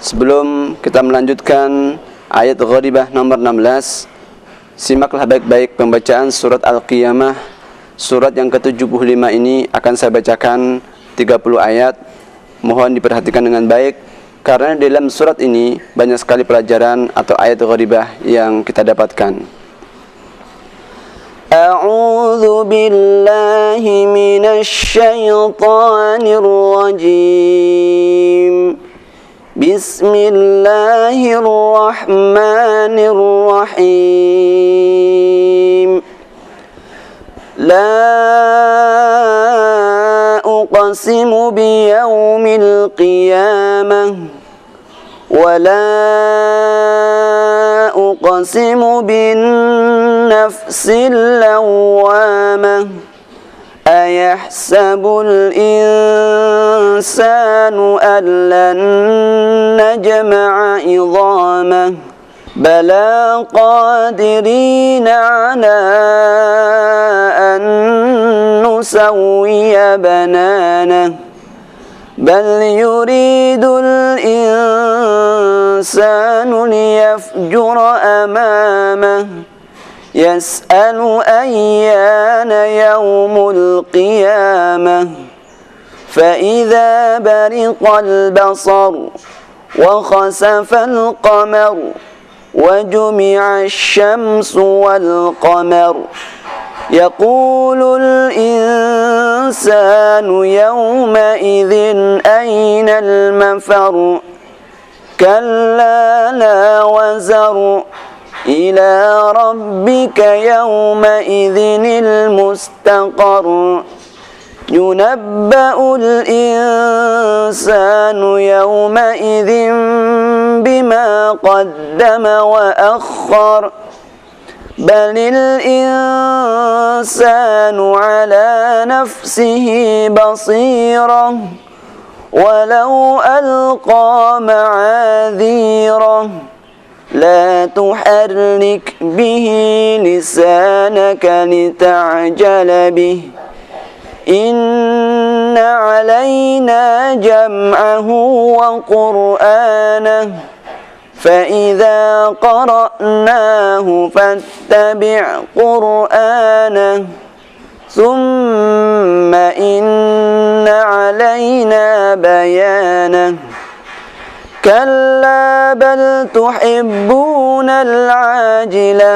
sebelum kita melanjutkan ayat gharibah nomor 16, simaklah baik-baik pembacaan surat Al-Qiyamah. Surat yang ke-75 ini akan saya bacakan 30 ayat. Mohon diperhatikan dengan baik, karena dalam surat ini banyak sekali pelajaran atau ayat gharibah yang kita dapatkan. A'udzu billahi minasy syaithanir rajim. Bismillahirrahmanirrahim. La uqsimu biyaumil qiyamah wa la uqsimu bin nafsil lawwamah. Ayahsabul insanu an lan najma'a idhamah. Bala qadirina ala an nusawwiya bananah. Bal yuridul insanu liyafjura amamah. Yas'alu ayyana yawmul qiyamah. Fa'idha bariqal basar wa khasafal qamar wa jumi'ash syamsu wal qamar. Yaqulul insanu yawma idzin aynal mafar. Kalla la wazar ila rabbika yawma idzinil mustaqar. Yunabba'ul insanu yawma idzin bima qaddama wa akhkhar. Balil insanu ala nafsihi basirah. Walau alqa ma'adhirah. La tuharrik bihi lisanaka lita'jala bih. Inna alayna jam'ahu wa qur'anah. فإذا قرأناه فاتبع قرآنه ثم إن علينا بيانه كلا بل تحبون العاجلة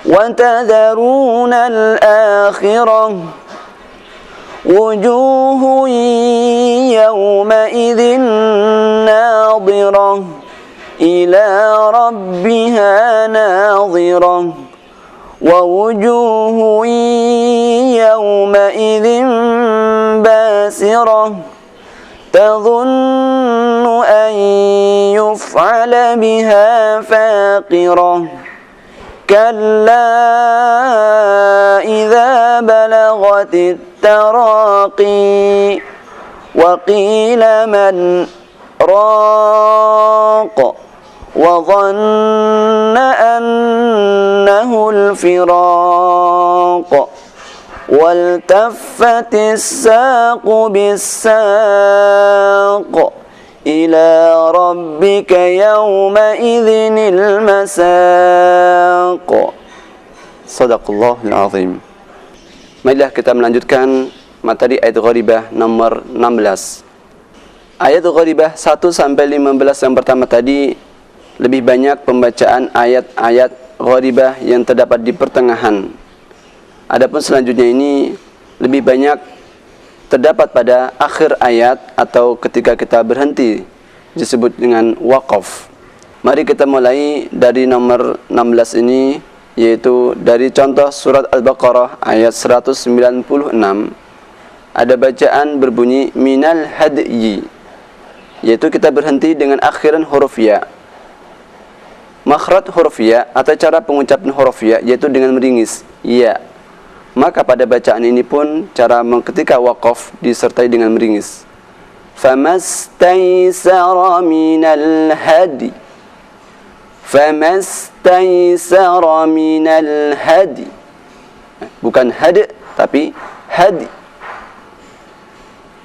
وتذرون الآخرة وجوه يومئذ ناظرة إلى ربها ناظرة ووجوه يومئذ باسرة تظن أن يفعل بها فاقرة كلا إذا بلغت التراقي وقيل من راق وظن أنه الفراق والتفت الساق بالساق إلى ربك يومئذ المساق. Sadaqallahul azim. Marilah kita melanjutkan materi ayat gharibah nomor 16. Ayat gharibah 1 sampai 15 yang pertama tadi lebih banyak pembacaan ayat-ayat gharibah yang terdapat di pertengahan. Adapun selanjutnya ini lebih banyak terdapat pada akhir ayat atau ketika kita berhenti, disebut dengan waqaf. Mari kita mulai dari nomor 16 ini, yaitu dari contoh surat Al-Baqarah ayat 196. Ada bacaan berbunyi minal hadyi. yaitu kita berhenti dengan akhiran huruf ya. Makhraj huruf ya atau cara pengucapan huruf ya yaitu dengan meringis ya. Maka pada bacaan ini pun cara ketika waqaf disertai dengan meringis. Famastaysara minal hadi. Famastaysara minal hadi. Bukan had tapi hadi.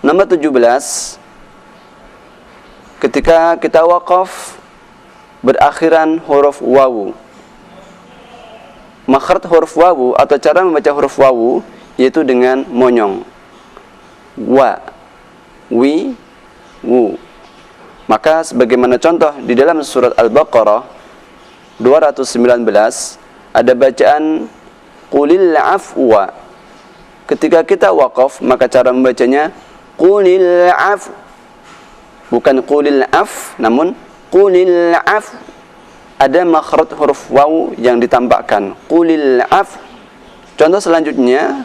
Nomor 17, ketika kita waqaf berakhiran huruf wawu. Makhraj huruf wawu atau cara membaca huruf wawu yaitu dengan monyong. Wa, wi, wu. Maka sebagaimana contoh di dalam surat Al-Baqarah 219 ada bacaan qulil afwa. Ketika kita waqaf maka cara membacanya qulil af. Bukan qulil af namun qulil af. Ada makhraj huruf waw yang ditambahkan qulil af. Contoh selanjutnya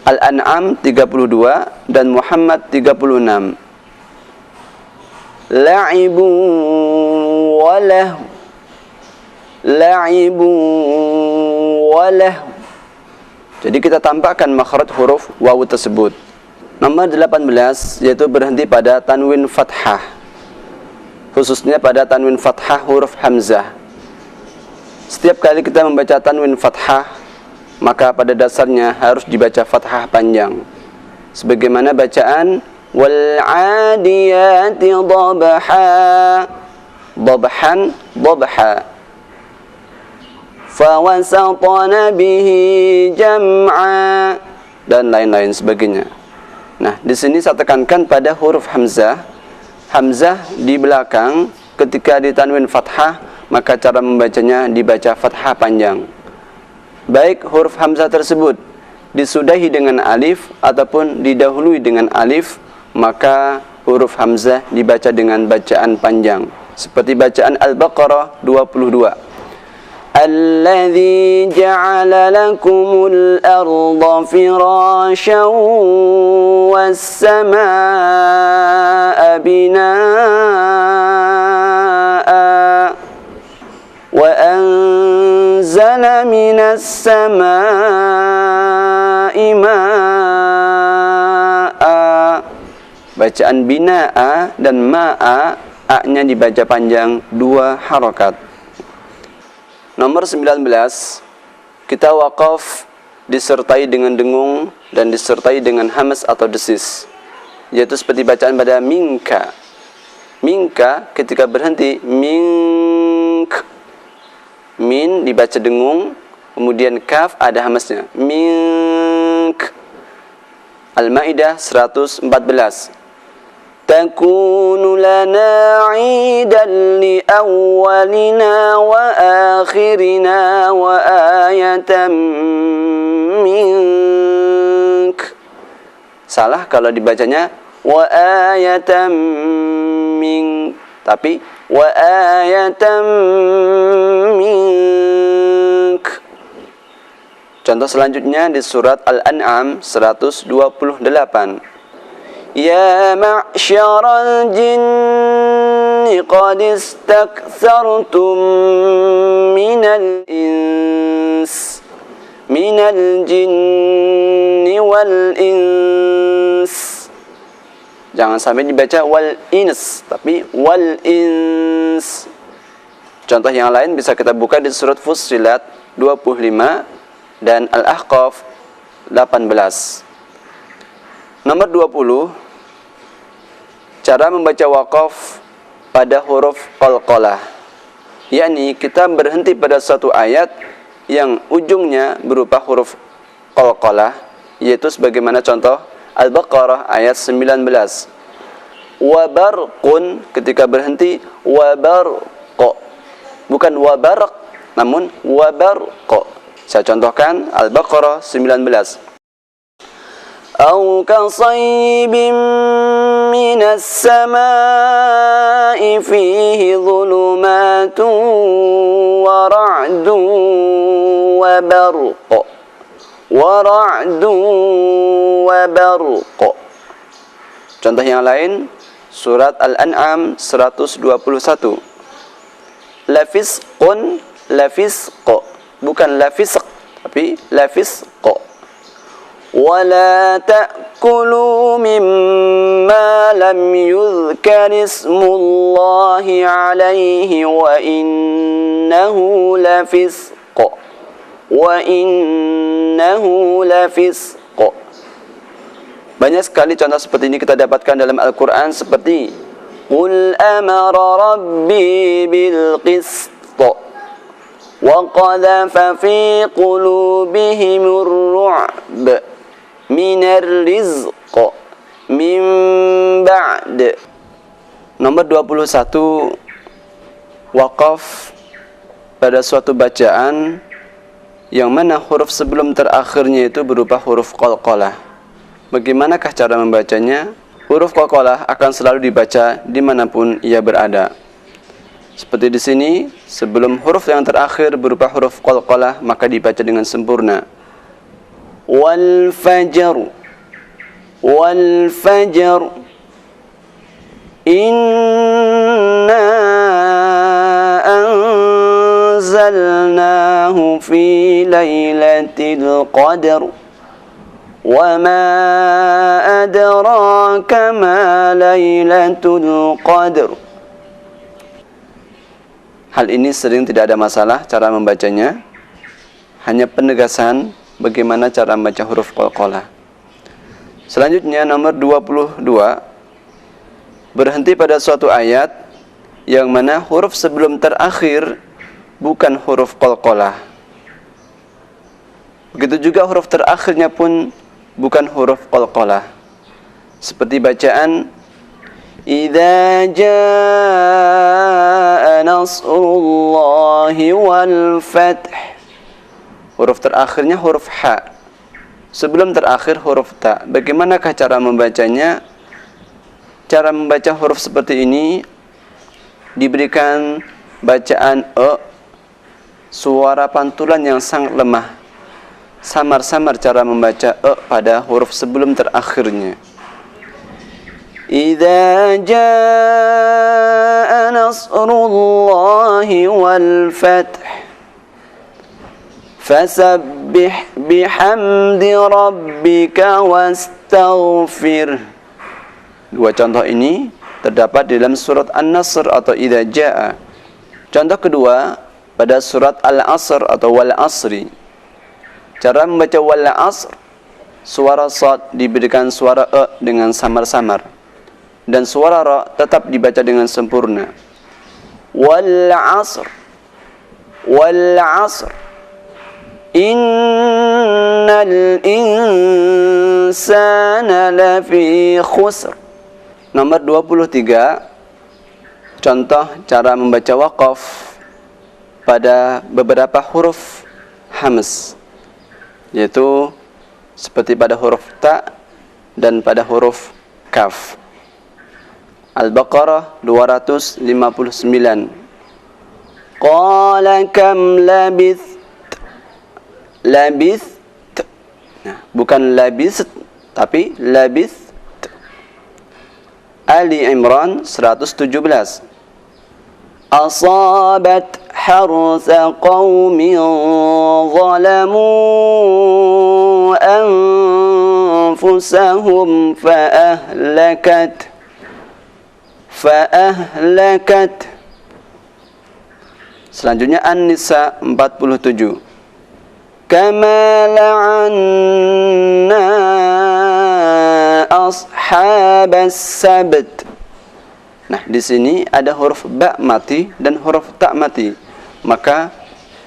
Al-An'am 32 dan Muhammad 36. La'ibu walahu. La'ibu walahu. Jadi kita tambahkan makhraj huruf waw tersebut. Nomor 18 yaitu berhenti pada tanwin fathah, khususnya pada tanwin fathah huruf hamzah. Setiap kali kita membaca tanwin fathah maka pada dasarnya harus dibaca fathah panjang, sebagaimana bacaan wal 'adiyati dhabha, dhabhan dhabha, fa wasatna bihi jam'a dan lain-lain sebagainya. Nah, di sini saya tekankan pada huruf hamzah. Hamzah di belakang ketika ditanwin fathah maka cara membacanya dibaca fathah panjang. Baik huruf hamzah tersebut disudahi dengan alif ataupun didahului dengan alif, maka huruf hamzah dibaca dengan bacaan panjang. Seperti bacaan Al-Baqarah 22. Alladzi ja'ala lakumul arda firasyan was samaa'a binaa'a wa anzala minas samaa'i maa'a. Bacaan binaa'a dan maa'a, a-nya dibaca panjang 2 harakat. Nomor 19, kita waqaf disertai dengan dengung dan disertai dengan hamas atau desis, yaitu seperti bacaan pada minka. Minka ketika berhenti mink, min dibaca dengung, kemudian kaf ada hamasnya mink. Al-Maidah 114. Takunu lana 'idan li awwalina wa akhirina wa ayatan mink. Salah kalau dibacanya wa ayatan mink, tapi wa ayatan mink. Contoh selanjutnya di surat Al-An'am 128. Ya ma'syaral jinni qad istakthartum minal jinni wal ins. Jangan sampai dibaca wal ins, tapi wal ins. Contoh yang lain bisa kita buka di surat Fussilat 25 dan Al-Ahqaf 18. Nomor 20, cara membaca waqaf pada huruf qalqalah, yakni kita berhenti pada suatu ayat yang ujungnya berupa huruf qalqalah, yaitu sebagaimana contoh Al-Baqarah ayat 19. Wabarqun, ketika berhenti wabarqa, bukan wabarq namun wabarqa. Saya contohkan Al-Baqarah 19. أو كصيب من السماء فيه ظلمات ورعد وبرق. Contoh yang lain Surat Al-An'am 121. Lafisqun, lafisqo, bukan lafisq, tapi lafisqo. Wala ta'kulu mimma lam yuzkar ismullahi alaihi wa innahu lafisqo. Wa innahu lafisqo. Banyak sekali contoh seperti ini kita dapatkan dalam Al-Quran, seperti Qul amara rabbi bil qist wa qadhafa fi qulubihimur ru'b minar rizq min ba'd. Nomor 21, waqaf pada suatu bacaan yang mana huruf sebelum terakhirnya itu berupa huruf qalqalah. Bagaimanakah cara membacanya? Huruf qalqalah akan selalu dibaca dimanapun ia berada. Seperti di sini, sebelum huruf yang terakhir berupa huruf qalqalah, maka dibaca dengan sempurna. Wal fajr, wal fajr, inna anzalnahu fi lailatul qadr. وَمَا أَدْرَاكَ مَا لَيْلَةُ الْقَدْرِ. Hal ini sering tidak ada masalah cara membacanya, hanya penegasan bagaimana cara membaca huruf qalqalah. Selanjutnya nomor 22, berhenti pada suatu ayat yang mana huruf sebelum terakhir bukan huruf qalqalah. Begitu juga huruf terakhirnya pun bukan huruf qalqalah. Seperti bacaan Idza jaa nasrullahi wal fath. Huruf terakhirnya huruf ha. Sebelum terakhir huruf ta. Bagaimanakah cara membacanya? Cara membaca huruf seperti ini diberikan bacaan suara pantulan yang sangat lemah. Samar-samar cara membaca pada huruf sebelum terakhirnya. Idza jaa nasrullahi wal fath fasabbih bihamdi rabbika wastaghfir. Dua contoh ini terdapat di dalam surat An-Nasr atau Idza jaa. Contoh kedua pada surat Al-Asr atau Wal Asri. Cara membaca wal asr, suara sad diberikan suara dengan samar-samar, dan suara ra tetap dibaca dengan sempurna. Wal asr, wal asr, innal insana lafi khusr. Nomor 23, contoh cara membaca waqaf pada beberapa huruf hamz, yaitu seperti pada huruf ta dan pada huruf kaf. Al-Baqarah 259. Qala kam labith. Labith. Nah, bukan labith tapi labith. Ali Imran 117. Asabat harsa qaumin zalamu anfusahum faahlakat. Selanjutnya An-Nisa 47. Kama la'anna ashabas sabt. Nah, di sini ada huruf ba mati dan huruf ta mati. Maka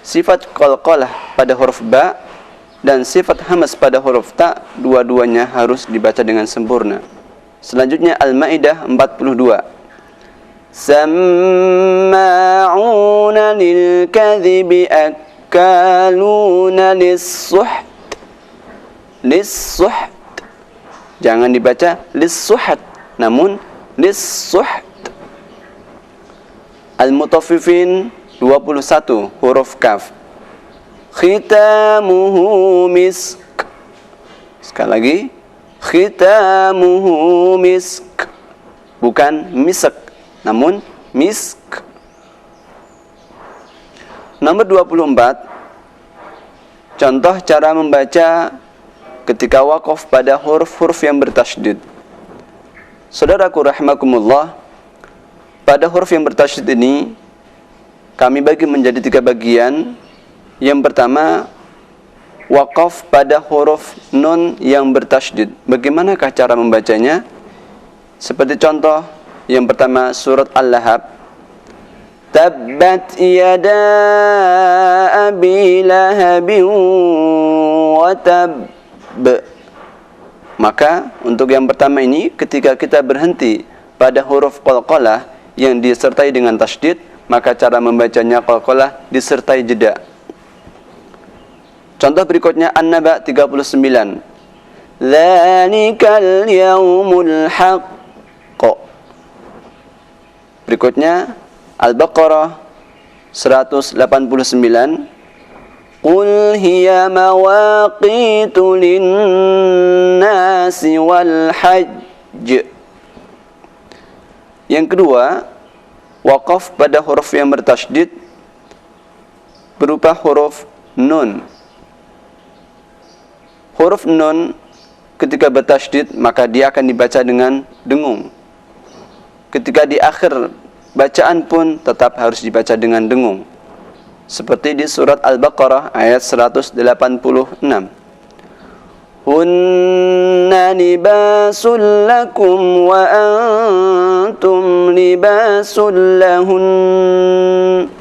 sifat qalqalah pada huruf ba dan sifat hamz pada huruf ta, dua-duanya harus dibaca dengan sempurna. Selanjutnya Al-Maidah 42. Samma'una lil kadhibi akaluna lis-suht. Lis-suht. Jangan dibaca lis-suhat, namun lis-suht. Al-Mutaffifin 21 huruf kaf. Khitamuhu misk. Sekali lagi. Khitamuhu misk. bukan misk, namun misk. Nomor 24, contoh cara membaca ketika waqaf pada huruf-huruf yang bertasydid. Saudaraku rahimakumullah, pada huruf yang bertasydid ini kami bagi menjadi 3 bagian. Yang pertama, waqaf pada huruf nun yang bertasydid. Bagaimanakah cara membacanya? Seperti contoh yang pertama, surat Al-Lahab. Tabbat yada abi lahabin wa tab. Maka untuk yang pertama ini, ketika kita berhenti pada huruf qalqalah yang disertai dengan tasydid, maka cara membacanya qalqalah disertai jeda. Contoh berikutnya An-Naba 39. Dzalikal yaumul haqq. Berikutnya Al-Baqarah 189. Qul hiya mawaqitu lin-nasi wal hajj. Yang kedua, waqaf pada huruf yang bertasydid berupa huruf nun. Huruf nun ketika bertasydid maka dia akan dibaca dengan dengung. Ketika di akhir bacaan pun tetap harus dibaca dengan dengung. Seperti di surat Al-Baqarah ayat 186. Hunna libasul lakum wa antum libasul lahun.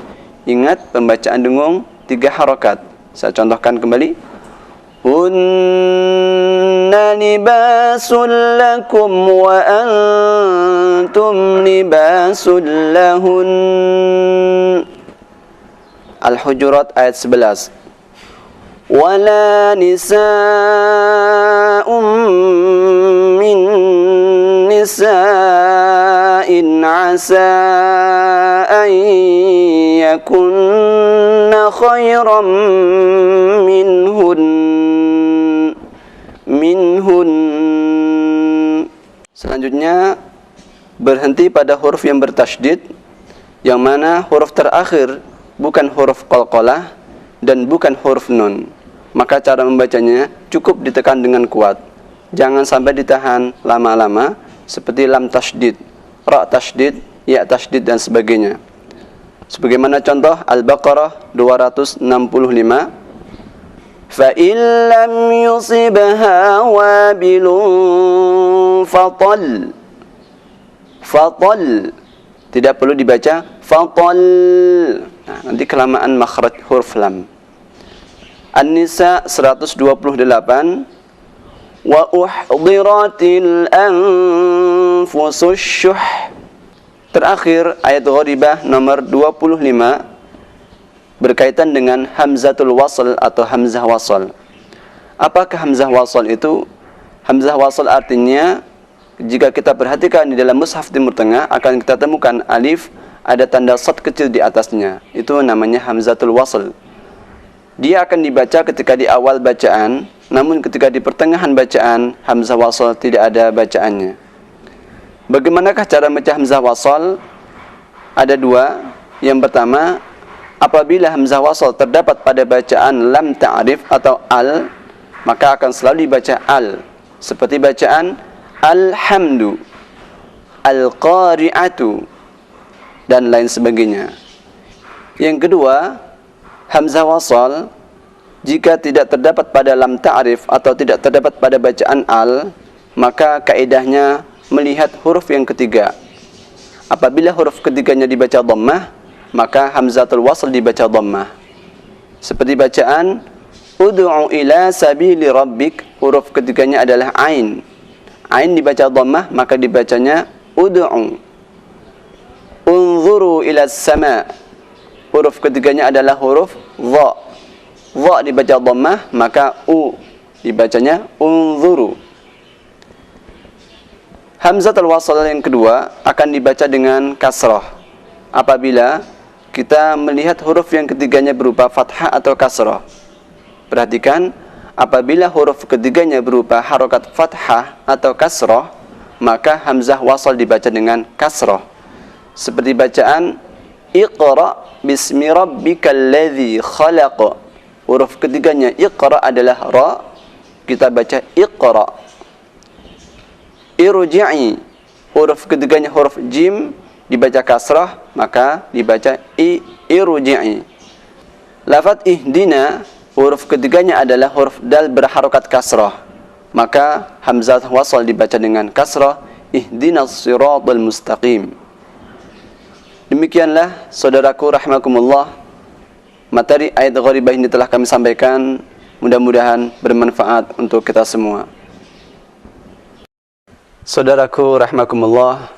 Ingat pembacaan dengung 3 harakat. Saya contohkan kembali. Hunna libasul lakum wa antum libasul lahun. Al-Hujurat ayat 11. Wala nisa'um min nisa'in asa an yakunna khairan minhun. Selanjutnya berhenti pada huruf yang bertasydid, yang mana huruf terakhir bukan huruf qalqalah dan bukan huruf nun. Maka cara membacanya cukup ditekan dengan kuat. Jangan sampai ditahan lama-lama, seperti lam tasydid, ra tasydid, ya tasydid dan sebagainya. Sebagaimana contoh Al-Baqarah 265. Fa in lam yusibha wabilun fatal. Fatal tidak perlu dibaca fatal. Nah, nanti kelamaan makhraj huruf lam. An-Nisa 128. Wa uhdiratil anfusus syuh. Terakhir ayat Gharibah nomor 25 berkaitan dengan hamzatul wasl atau hamzah wasl. Apakah hamzah wasl itu? Hamzah wasl artinya, jika kita perhatikan di dalam mushaf Timur Tengah akan kita temukan alif ada tanda shad kecil di atasnya. Itu namanya hamzatul wasl. Dia akan dibaca ketika di awal bacaan, namun ketika di pertengahan bacaan hamzah wasl tidak ada bacaannya. Bagaimanakah cara membaca hamzah wasl? Ada 2. Yang pertama, apabila hamzah wasl terdapat pada bacaan lam ta'rif atau al, maka akan selalu dibaca al, seperti bacaan alhamdu, al-qari'atu dan lain sebagainya. Yang kedua, hamzah wasl jika tidak terdapat pada lam ta'rif atau tidak terdapat pada bacaan al, maka kaidahnya melihat huruf yang ketiga. Apabila huruf ketiganya dibaca dhammah, maka hamzatul wasl dibaca dhammah. Seperti bacaan ud'u ila sabili rabbik, huruf ketiganya adalah ain. Ain dibaca dhammah, maka dibacanya ud'u. Unzuru ila sama, huruf ketiganya adalah huruf dha. Dha dibaca dhammah, maka u dibacanya unzuru. Hamzatul wasl yang kedua akan dibaca dengan kasrah apabila kita melihat huruf yang ketiganya berupa fathah atau kasrah. Perhatikan, apabila huruf ketiganya berupa harokat fathah atau kasrah, maka hamzah wasal dibaca dengan kasrah. Seperti bacaan Iqra bismi rabbikal ladzi khalaq. Huruf ketiganya Iqra adalah ra, kita baca Iqra. Irji'i, huruf ketiganya huruf jim, dibaca kasrah, maka dibaca irji'i. Lafaz ihdina, huruf ketiganya adalah huruf dal berharokat kasrah, maka hamzah wasal dibaca dengan kasrah, ihdinas siratal mustaqim. Demikianlah saudaraku rahimakumullah, materi ayat gharibah ini telah kami sampaikan, mudah-mudahan bermanfaat untuk kita semua. Saudaraku rahimakumullah,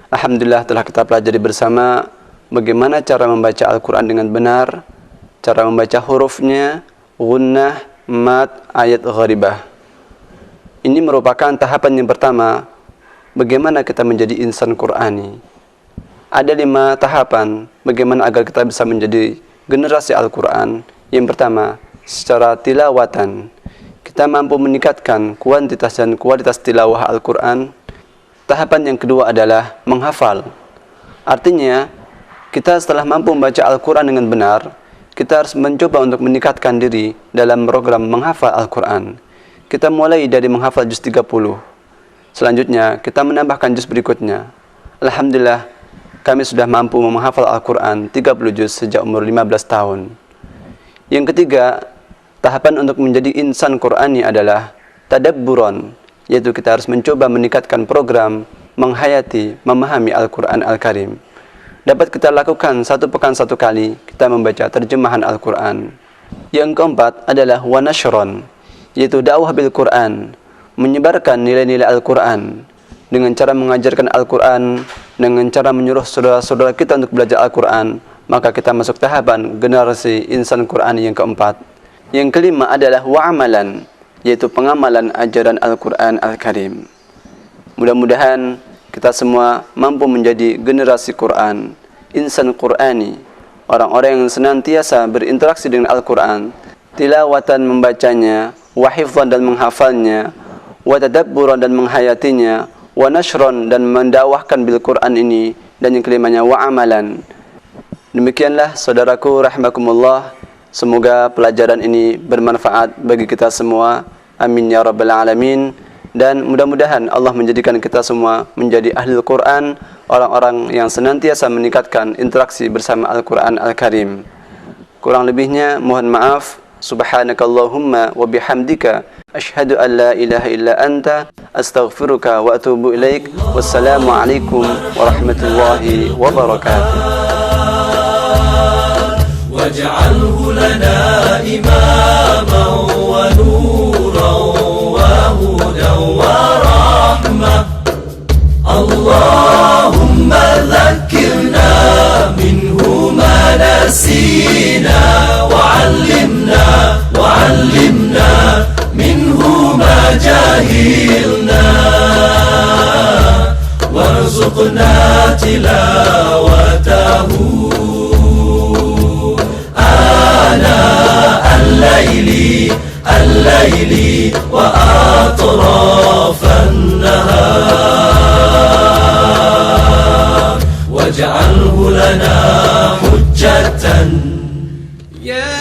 alhamdulillah telah kita pelajari bersama bagaimana cara membaca Al-Quran dengan benar, cara membaca hurufnya, gunnah, mad, ayat gharibah. Ini merupakan tahapan yang pertama, bagaimana kita menjadi insan Qur'ani. Ada 5 tahapan bagaimana agar kita bisa menjadi generasi Al-Quran. Yang pertama, secara tilawatan, kita mampu meningkatkan kuantitas dan kualitas tilawah Al-Quran. Tahapan yang kedua adalah menghafal. Artinya, kita setelah mampu membaca Al-Quran dengan benar, kita harus mencoba untuk meningkatkan diri dalam program menghafal Al-Quran. Kita mulai dari menghafal juz 30. Selanjutnya, kita menambahkan juz berikutnya. Alhamdulillah, kami sudah mampu menghafal Al-Quran 30 juz sejak umur 15 tahun. Yang ketiga, tahapan untuk menjadi insan Qur'ani adalah tadabburan, yaitu kita harus mencoba meningkatkan program menghayati, memahami Al-Quran Al-Karim. Dapat kita lakukan 1 pekan 1 kali kita membaca terjemahan Al-Quran. Yang keempat adalah wanashron, yaitu dakwah bil Quran, menyebarkan nilai-nilai Al-Quran dengan cara mengajarkan Al-Quran, dengan cara menyuruh saudara-saudara kita untuk belajar Al-Quran, maka kita masuk tahapan generasi insan Qur'ani yang keempat. Yang kelima adalah wa'amalan, yaitu pengamalan ajaran Al-Quran Al-Karim. Mudah-mudahan kita semua mampu menjadi generasi Quran, insan Qur'ani, orang-orang yang senantiasa berinteraksi dengan Al-Quran, tilawatan membacanya, wahifzan dan menghafalnya, watadabburan dan menghayatinya, wanashron dan mendakwahkan bil Quran ini, dan yang kelimanya wa'amalan. Demikianlah saudaraku rahimakumullah, semoga pelajaran ini bermanfaat bagi kita semua. Amin ya rabbal alamin. Dan mudah-mudahan Allah menjadikan kita semua menjadi ahli Al-Quran, orang-orang yang senantiasa meningkatkan interaksi bersama Al-Quran Al-Karim. Kurang lebihnya mohon maaf. Subhanakallahumma wa bihamdika asyhadu an la ilaha illa anta astaghfiruka wa atubu ilaik. Wassalamu alaikum warahmatullahi wabarakatuh. Waj'alhu lana imaman wa nuran wa hudan wa rahmah. Allahumma dhakkirna minhu ma nasina وعلمنا منه ما جهلنا وارزقنا تلاوته آناء الليل وأطراف النهار واجعله لنا حجة يا